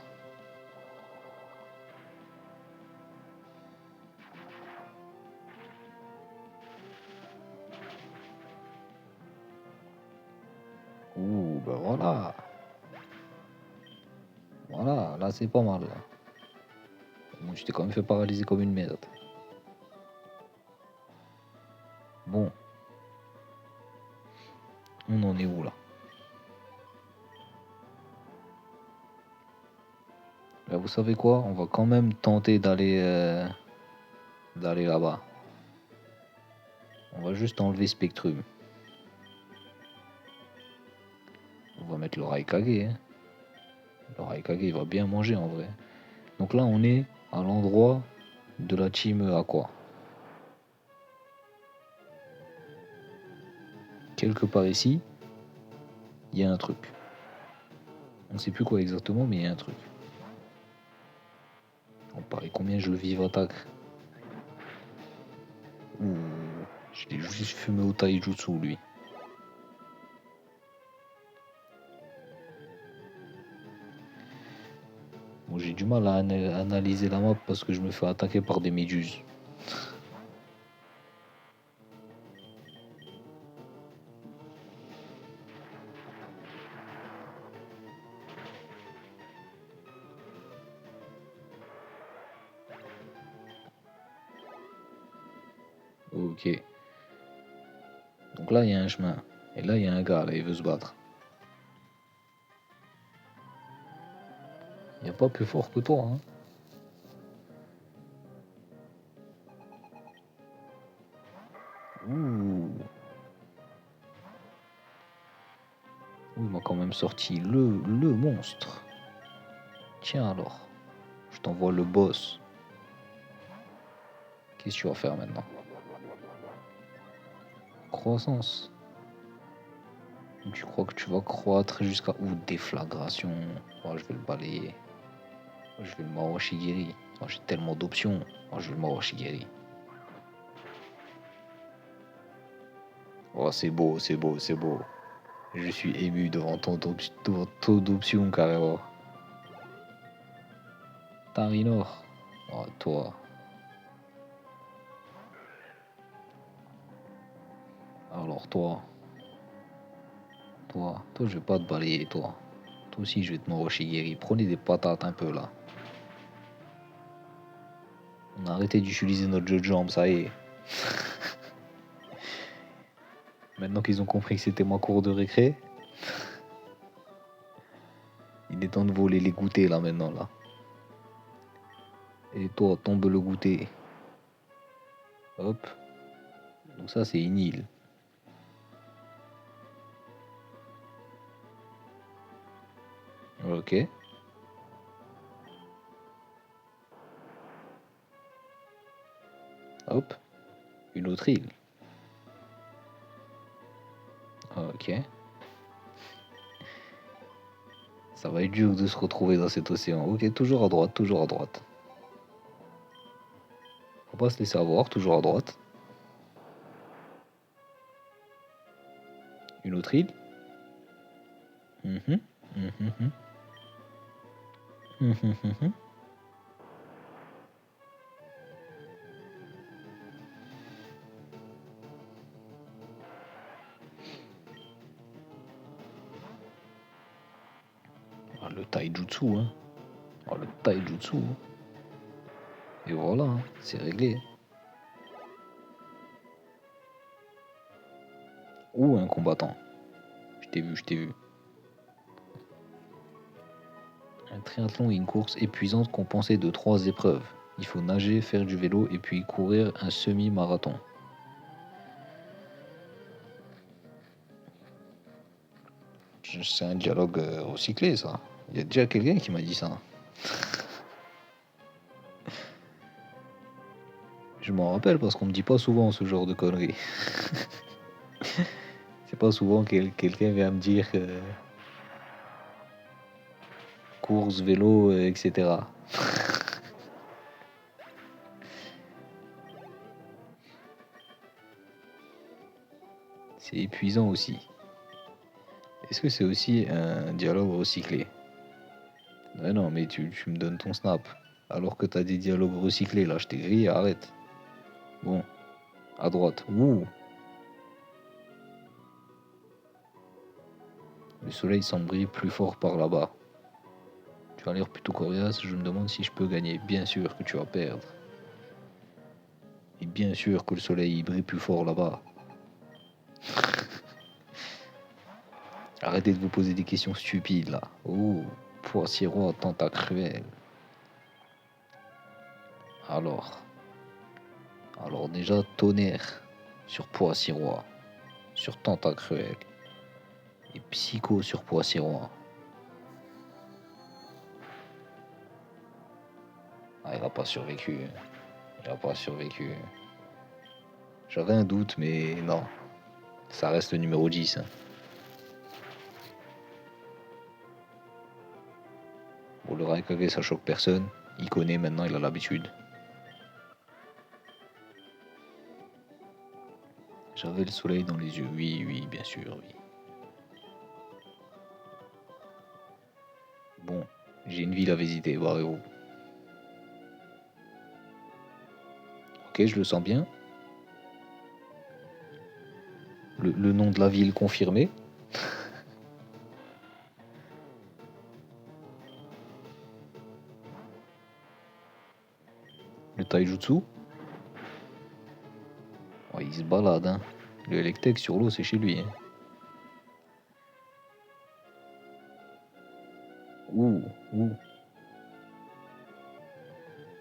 Ouh, bah voilà. Voilà, là c'est pas mal. Là. Bon, tu t'es quand même fait paralyser comme une merde. Bon, on en est où là? Là, vous savez quoi? On va quand même tenter d'aller là-bas. On va juste enlever Spectrum. On va mettre le Raikage. Hein. Le Raikage, il va bien manger en vrai. Donc là, on est à l'endroit de la team Aqua. Quelque part ici, il y a un truc. On sait plus quoi exactement, mais il y a un truc. On parie combien je le vive attaque. Ouh, je l'ai juste fumé au taijutsu lui. Bon, j'ai du mal à analyser la map parce que je me fais attaquer par des méduses. Ok. Donc là, il y a un chemin. Et là, il y a un gars, là, il veut se battre. Il n'y a pas plus fort que toi, hein. Ouh. Il m'a quand même sorti le monstre. Tiens alors, je t'envoie le boss. Qu'est-ce que tu vas faire maintenant? Croissance. Tu crois que tu vas croître jusqu'à où? Déflagration. Oh, je vais le balayer. Oh, je vais le Mawashigiri. Oh, j'ai tellement d'options. Oh, je vais le Mawashigiri. Oh, c'est beau, c'est beau, c'est beau. Je suis ému devant devant tant d'options carrément. Tarinor. Oh, toi. Alors toi. Toi, je vais pas te balayer, toi. Toi aussi, je vais te Mawashigiri. Prenez des patates un peu là. On a arrêté d'utiliser notre jeu de jambes, ça y est. Maintenant qu'ils ont compris que c'était ma cour de récré, il est temps de voler les goûters là maintenant là. Et toi, tombe le goûter. Hop. Donc ça c'est une île. Ok. Hop. Une autre île. Ok. Ça va être dur de se retrouver dans cet océan. Ok, toujours à droite, toujours à droite. Faut pas se laisser avoir, toujours à droite. Une autre île. Mhm, mhm, mhm. Mhm, mhm. Ah, le taijutsu, hein. Oh, le taijutsu, hein. Et voilà, hein, c'est réglé. Ou un combattant. Je t'ai vu, je t'ai vu. Un triathlon est une course épuisante compensée de 3 épreuves. Il faut nager, faire du vélo et puis courir un semi-marathon. C'est un dialogue recyclé, ça. Il y a déjà quelqu'un qui m'a dit ça. Je m'en rappelle parce qu'on me dit pas souvent ce genre de conneries. C'est pas souvent quelqu'un vient me dire course, vélo, etc. C'est épuisant aussi. Est-ce que c'est aussi un dialogue recyclé? Ouais, non, mais tu me donnes ton snap. Alors que t'as des dialogues recyclés, là, je t'ai grillé, arrête. Bon, à droite. Ouh, le soleil semble briller plus fort par là-bas. Tu as l'air plutôt coriace, je me demande si je peux gagner. Bien sûr que tu vas perdre. Et bien sûr que le soleil il brille plus fort là-bas. Arrêtez de vous poser des questions stupides là. Oh, poissy roi, tentacruel. Alors, alors déjà tonnerre sur poissy roi, sur tentacruel et psycho sur poissy roi. Ah, il a pas survécu. Il a pas survécu. J'avais un doute, mais non. Ça reste le numéro 10. Hein. Bon, le Raikage, ça choque personne. Il connaît maintenant, il a l'habitude. J'avais le soleil dans les yeux. Oui, oui, bien sûr, oui. Bon, j'ai une ville à visiter, barrez-vous. Ok, je le sens bien. Le nom de la ville confirmé. Le taijutsu. Oh, il se balade, hein. Le Electek sur l'eau, c'est chez lui. Hein. Ouh, ouh.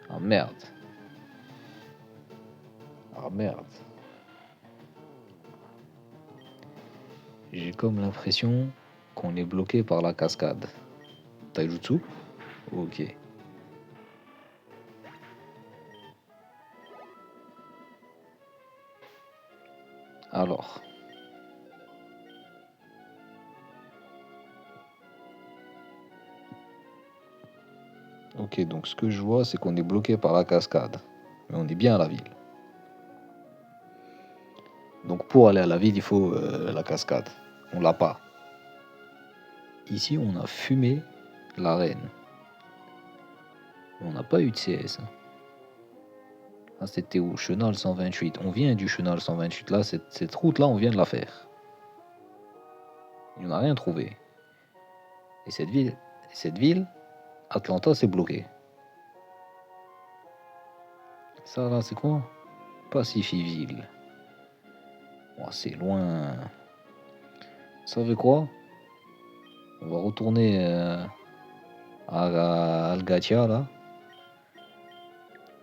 Ah merde. Ah merde. J'ai comme l'impression qu'on est bloqué par la cascade. Taijutsu? Ok. Alors. Ok, donc ce que je vois, c'est qu'on est bloqué par la cascade. Mais on est bien à la ville. Donc pour aller à la ville, il faut la cascade. On l'a pas. Ici, on a fumé l'arène. On n'a pas eu de CS. Hein. Ah, c'était où? Chenal 128. On vient du Chenal 128. Là, cette route-là, on vient de la faire. Il n'a rien trouvé. Et cette ville, Atlanta, c'est bloqué. Ça, là, c'est quoi? Pacifiville. Oh, c'est loin. Vous savez quoi? On va retourner à Algatia, là.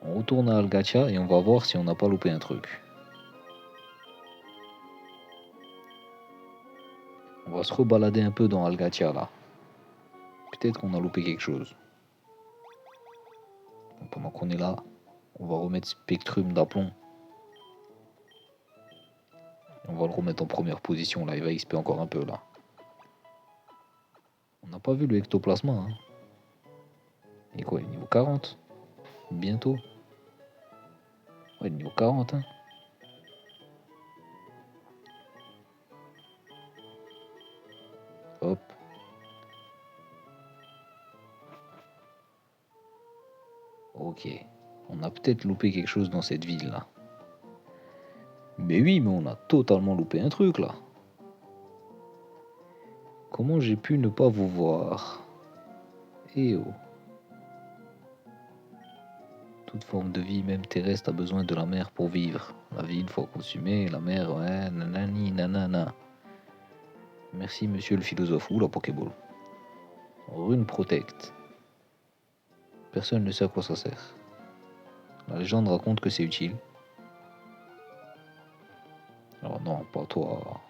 On retourne à Algatia et on va voir si on n'a pas loupé un truc. On va se rebalader un peu dans Algatia, là. Peut-être qu'on a loupé quelque chose. Donc, pendant qu'on est là, on va remettre Spectrum d'aplomb. On va le remettre en première position, là. Il va XP encore un peu, là. On n'a pas vu le ectoplasma, hein. Il est quoi, il est niveau 40? Bientôt. Ouais, niveau 40, hein. Hop. Ok. On a peut-être loupé quelque chose dans cette ville-là. Mais oui, mais on a totalement loupé un truc, là. Comment j'ai pu ne pas vous voir? Eh oh. Toute forme de vie, même terrestre, a besoin de la mer pour vivre. La vie, une fois consumée, la mer, ouais, nanani, nanana. Merci, monsieur le philosophe. Ou la Pokéball. Rune Protect. Personne ne sait à quoi ça sert. La légende raconte que c'est utile. Alors non, pas toi.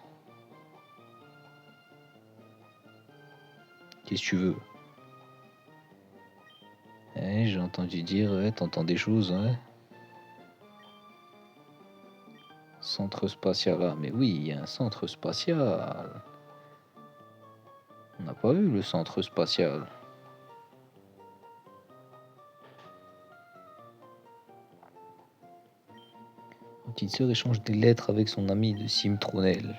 Qu'est-ce que tu veux? Eh, j'ai entendu dire, ouais, t'entends des choses, ouais. Centre spatial, ah, mais oui, il y a un centre spatial. On n'a pas vu le centre spatial. Ma petite sœur échange des lettres avec son ami de Simtronel.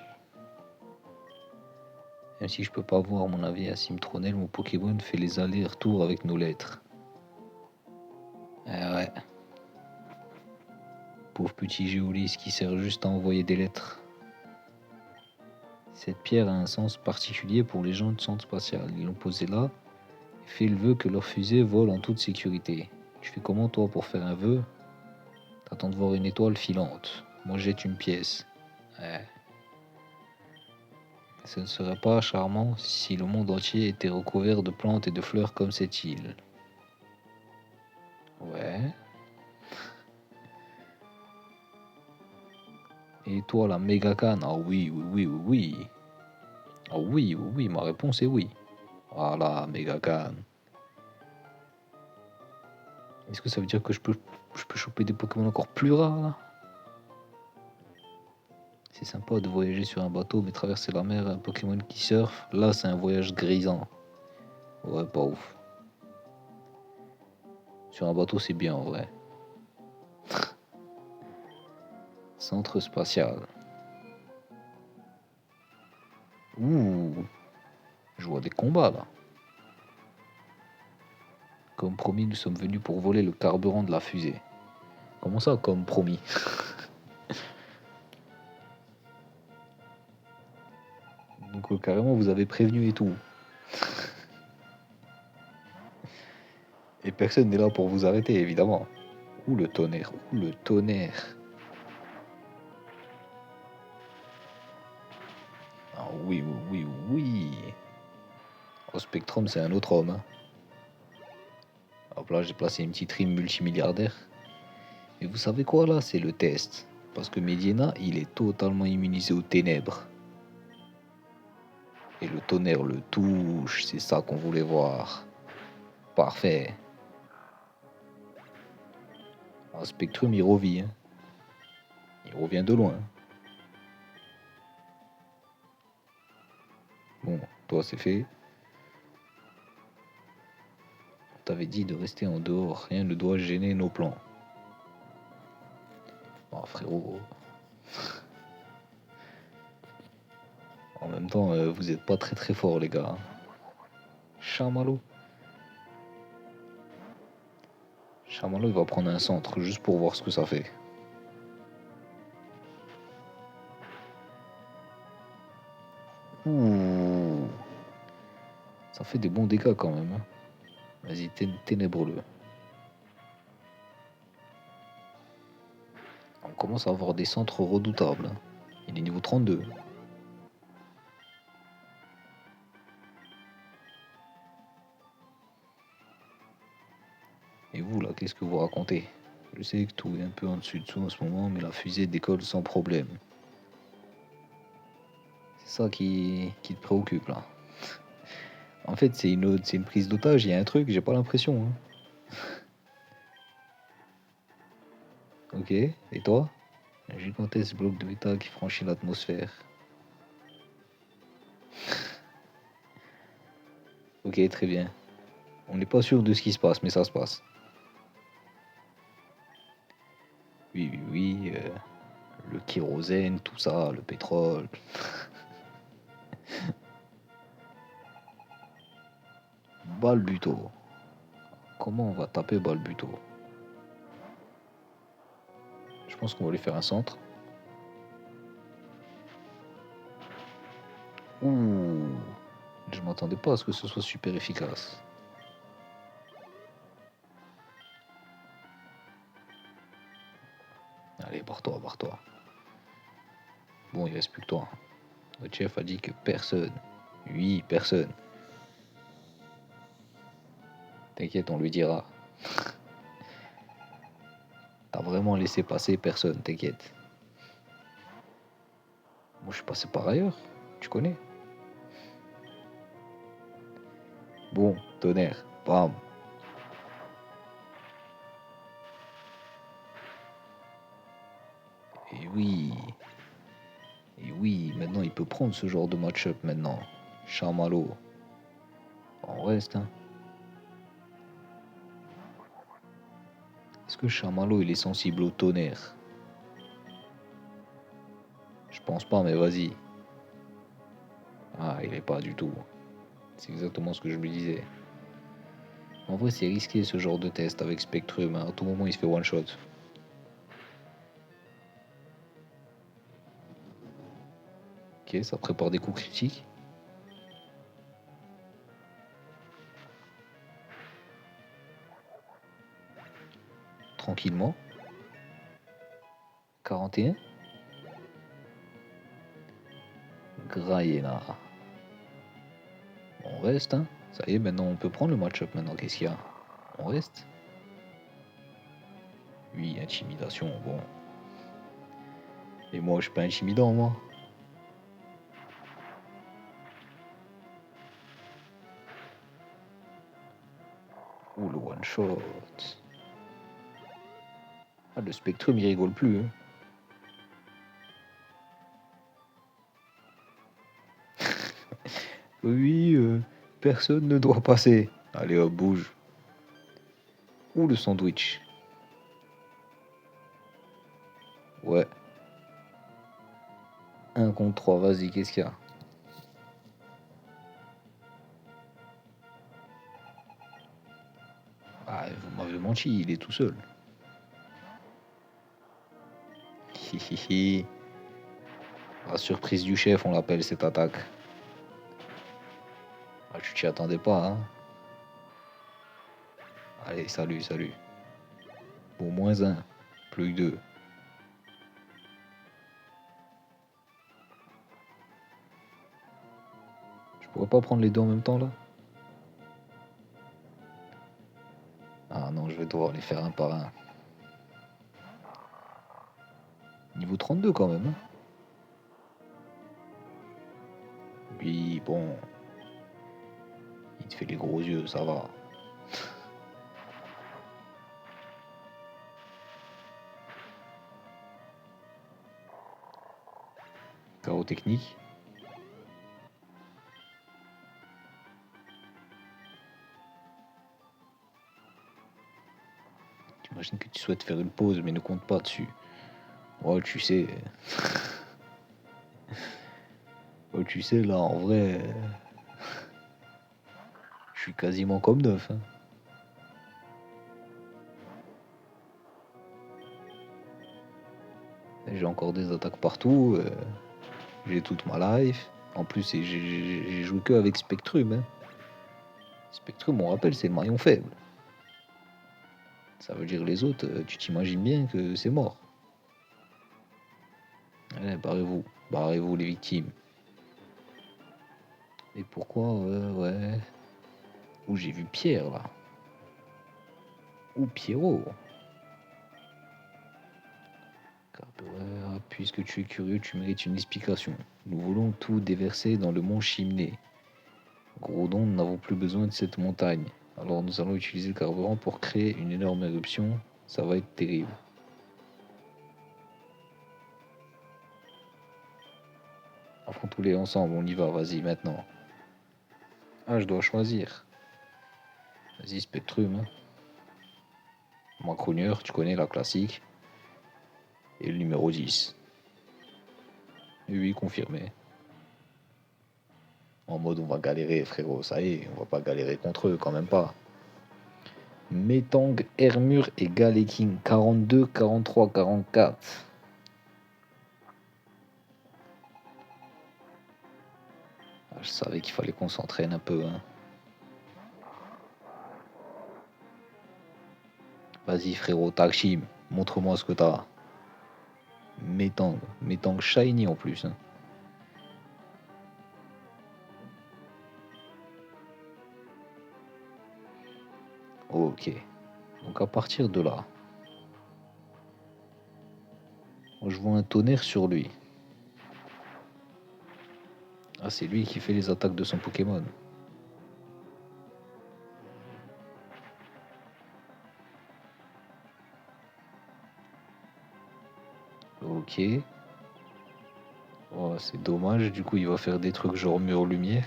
Même si je peux pas voir mon avis à Simtronel, mon Pokémon fait les allers-retours avec nos lettres. Ah ouais. Pauvre petit Géolis qui sert juste à envoyer des lettres. Cette pierre a un sens particulier pour les gens du centre spatial. Ils l'ont posée là et fait le vœu que leur fusée vole en toute sécurité. Tu fais comment toi pour faire un vœu? T'attends de voir une étoile filante. Moi jette une pièce. Ouais. Ce ne serait pas charmant si le monde entier était recouvert de plantes et de fleurs comme cette île. Ouais. Et toi, la méga canne? Ah oui, oui, oui, oui, oui. Ah oui, oui, oui, ma réponse est oui. Voilà, méga canne. Est-ce que ça veut dire que je peux choper des Pokémon encore plus rares là? C'est sympa de voyager sur un bateau, mais traverser la mer, un Pokémon qui surfe, là c'est un voyage grisant. Ouais, pas ouf. Sur un bateau, c'est bien en vrai. Centre spatial. Ouh, je vois des combats là. Comme promis, nous sommes venus pour voler le carburant de la fusée. Comment ça, comme promis? Donc carrément, vous avez prévenu et tout. Et personne n'est là pour vous arrêter, évidemment. Ouh le tonnerre, ouh le tonnerre. Ah oui, oui, oui, oui. Oh, Spectrum, c'est un autre homme. Hein. Hop là, j'ai placé une petite rime multimilliardaire. Et vous savez quoi là? C'est le test. Parce que Medina, il est totalement immunisé aux ténèbres. Et le tonnerre le touche, c'est ça qu'on voulait voir. Parfait. Ah, Spectrum, il revit. Hein. Il revient de loin. Bon, toi, c'est fait. On t'avait dit de rester en dehors. Rien ne doit gêner nos plans. Oh, frérot. En même temps, vous êtes pas très très fort, les gars. Hein. Chamallow. Chamallow, il va prendre un centre juste pour voir ce que ça fait. Ouh. Ça fait des bons dégâts quand même. Hein. Vas-y, ténébreux-le. On commence à avoir des centres redoutables. Hein. Il est niveau 32. Et vous, là, qu'est-ce que vous racontez? Je sais que tout est un peu en dessus dessous en ce moment, mais la fusée décolle sans problème. C'est ça qui te préoccupe, là. En fait, c'est une prise d'otage, il y a un truc, j'ai pas l'impression. Hein. Ok, et toi? Un gigantesque bloc de métal qui franchit l'atmosphère. Ok, très bien. On n'est pas sûr de ce qui se passe, mais ça se passe. Oui, oui, oui. Le kérosène, tout ça, le pétrole. Balbuto. Comment on va taper Balbuto? Je pense qu'on va lui faire un centre. Ouh. Je m'attendais pas à ce que ce soit super efficace. Allez, barre-toi, barre-toi. Bon, il reste plus que toi. Notre chef a dit que personne. Oui, personne. T'inquiète, on lui dira. T'as vraiment laissé passer personne, t'inquiète. Moi, je suis passé par ailleurs. Tu connais. Bon, tonnerre. Bam. Et oui. Et oui, maintenant il peut prendre ce genre de match-up maintenant. Chamallow. On reste, hein. Est-ce que Chamallow il est sensible au tonnerre? Je pense pas, mais vas-y. Ah, il est pas du tout. C'est exactement ce que je me disais. En vrai, c'est risqué ce genre de test avec Spectrum. Hein. À tout moment, il se fait one shot. Ok, ça prépare des coups critiques. Tranquillement. 41. Graïena. On reste, hein. Ça y est, maintenant on peut prendre le match-up maintenant. Qu'est-ce qu'il y a? On reste. Oui, intimidation, bon. Et moi, je suis pas intimidant, moi. Ouh, le one shot. Ah, le Spectrum, il rigole plus. Hein. Oui, personne ne doit passer. Allez hop, bouge. ou le sandwich. Ouais. 1 contre 3, vas-y, qu'est-ce qu'il y a? Ah, vous m'avez menti, il est tout seul. Hihihi. La surprise du chef, on l'appelle cette attaque. Ah, tu t'y attendais pas, hein? Allez, salut, salut. Bon, -1. Plus que 2. Je pourrais pas prendre les deux en même temps, là? Ah non, je vais devoir les faire un par un. Niveau 32 quand même, hein? Oui, bon. Il te fait les gros yeux, ça va. Carreau technique. T'imagines que tu souhaites faire une pause, mais ne compte pas dessus. Oh, tu sais. Oh, tu sais, là, en vrai, je suis quasiment comme neuf, hein. J'ai encore des attaques partout. J'ai toute ma life. En plus, j'ai joué que avec Spectrum, hein. Spectrum, on rappelle, c'est le maillon faible. Ça veut dire les autres, tu t'imagines bien que c'est mort. Allez, barrez-vous. Barrez-vous, les victimes. Et pourquoi, ouais. Où j'ai vu Pierre, là. Ou Pierrot. Puisque tu es curieux, tu mérites une explication. Nous voulons tout déverser dans le mont Chimney. Grodon, nous n'avons plus besoin de cette montagne. Alors nous allons utiliser le carburant pour créer une énorme éruption. Ça va être terrible. Affrontons-les ensemble, on y va, vas-y, maintenant. Ah, je dois choisir. Vas-y, Spectrum, hein. Macroneur, tu connais la classique. Et le numéro 10. Et oui, confirmé. En mode, on va galérer, frérot, ça y est, on va pas galérer contre eux, quand même pas. Metang, Hermur et Galekin, 42, 43, 44. Ah, je savais qu'il fallait qu'on s'entraîne un peu, hein. Vas-y, frérot, Takshim, montre-moi ce que t'as. Metang shiny en plus, hein. Ok. Donc à partir de là, moi, je vois un tonnerre sur lui. Ah, c'est lui qui fait les attaques de son Pokémon. Ok. Oh, c'est dommage, du coup il va faire des trucs genre mur lumière.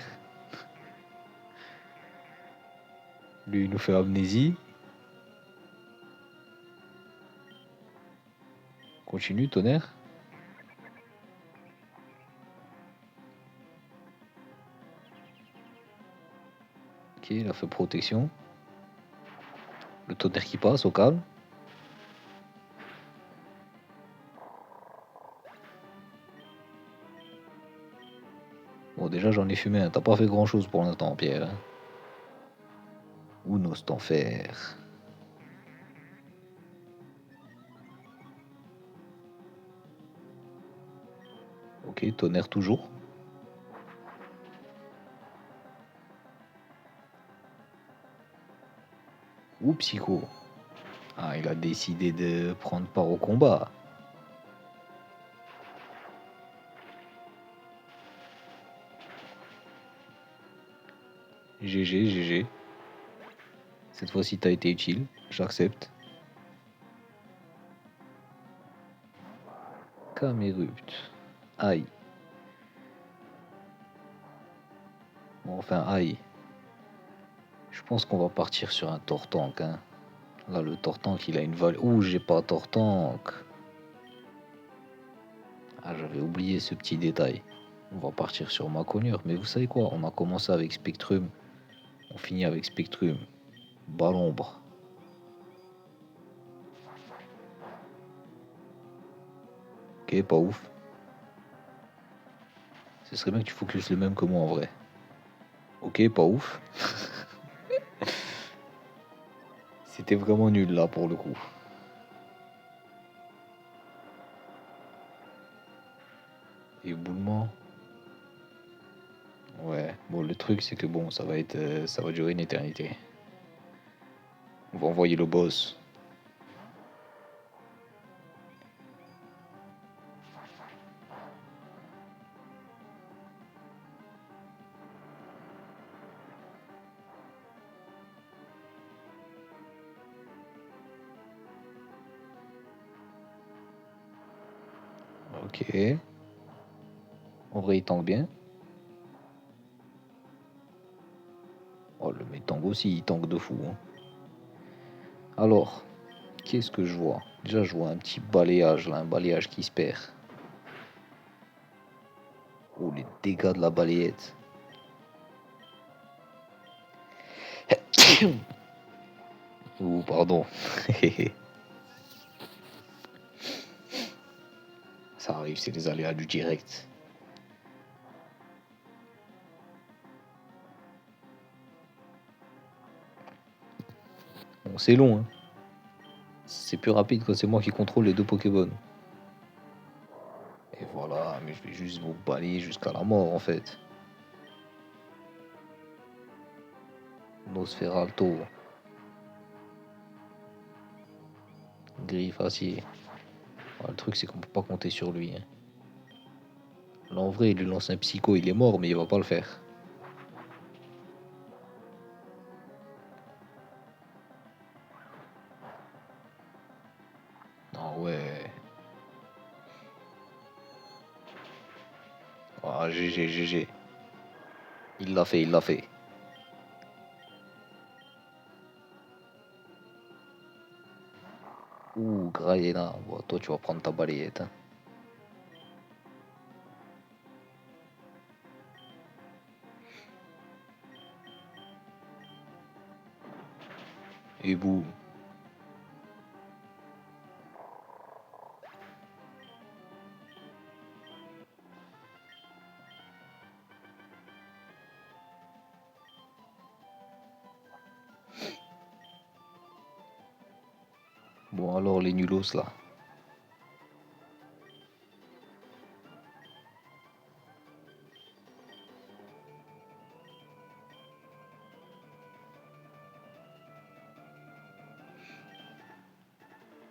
Lui il nous fait amnésie. Continue, tonnerre. Ok, il a fait protection. Le tonnerre qui passe au calme. Bon, déjà j'en ai fumé un. T'as pas fait grand chose pour l'instant, Pierre, hein. Où n'ose-t-on faire? Ok, tonnerre toujours. Ou psycho. Ah, il a décidé de prendre part au combat. GG, GG. Cette fois-ci t'as été utile. J'accepte. Camerupt. Aïe. Bon, enfin, aïe. Je pense qu'on va partir sur un Tortank, hein. Là, le Tortank, il a une valeur. Ouh, j'ai pas Tortank. Ah, j'avais oublié ce petit détail. On va partir sur Maconieur. Mais vous savez quoi? On a commencé avec Spectrum. On finit avec Spectrum. Balombre. Ok, pas ouf. Ce serait bien que tu focuses le même que moi en vrai. Ok, pas ouf. C'était vraiment nul là pour le coup. Éboulement. Ouais. Bon, le truc c'est que bon, ça va durer une éternité. On va envoyer le boss. Ok. En vrai, il tank bien. Oh, le Metang aussi, il tank de fou, hein. Alors, qu'est-ce que je vois? Déjà, je vois un petit balayage là, un balayage qui se perd. Oh, les dégâts de la balayette. Oh, pardon. Ça arrive, c'est les aléas du direct. Bon, c'est long, hein. C'est plus rapide quand c'est moi qui contrôle les deux Pokémon. Et voilà, mais je vais juste vous balayer jusqu'à la mort en fait. Nosferalto. Griffe acier. Ouais, le truc c'est qu'on peut pas compter sur lui, hein. Là en vrai, il lui lance un psycho, il est mort, mais il va pas le faire. Ah ouais. Ah, GG, GG. Il l'a fait, il l'a fait. Ouh, Graïena. Bon, toi, tu vas prendre ta balayette, hein. Et boum. Bon, alors, les nulos, là.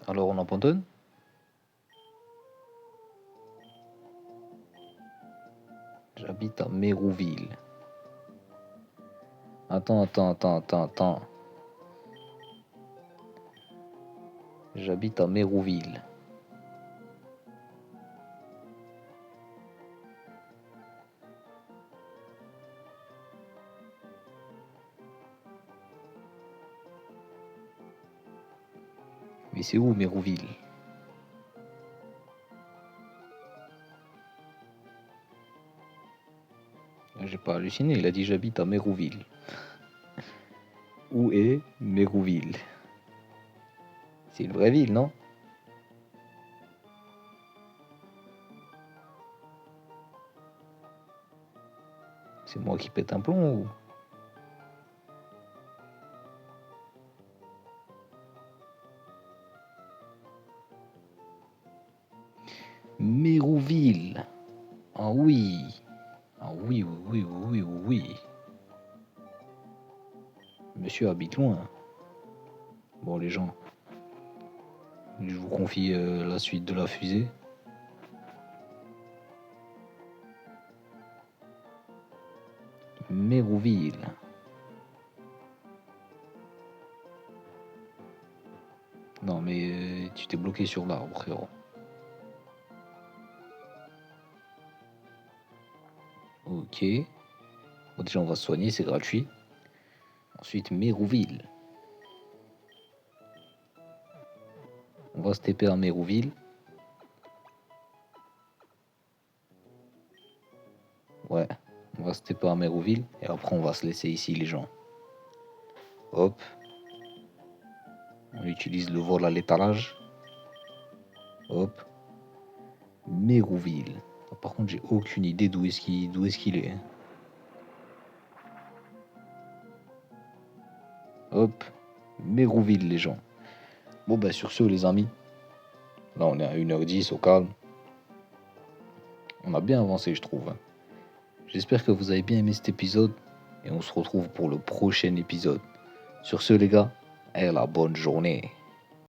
Alors, on abandonne? J'habite à Mérouville. Attends. J'habite à Mérouville. Mais c'est où, Mérouville? J'ai pas halluciné, il a dit j'habite à Mérouville. Où est Mérouville? C'est une vraie ville, non? C'est moi qui pète un plomb ou... Mérouville. Ah oui. Ah oui, oui, oui, oui, oui, oui. Monsieur habite loin. Bon, les gens, je vous confie la suite de la fusée. Mérouville. Non, mais tu t'es bloqué sur l'arbre, frérot. Ok. Bon, déjà, on va se soigner, c'est gratuit. Ensuite, Mérouville. va se TP à Mérouville. Ouais, on va se TP à Mérouville. Et après, on va se laisser ici, les gens. Hop. On utilise le vol à l'étalage. Hop. Mérouville. Par contre, j'ai aucune idée d'où est-ce qu'il est. Hop. Mérouville, les gens. Bon, bah, sur ce, les amis. Là, on est à 1h10 au calme. On a bien avancé, je trouve. J'espère que vous avez bien aimé cet épisode. Et on se retrouve pour le prochain épisode. Sur ce, les gars, la bonne journée.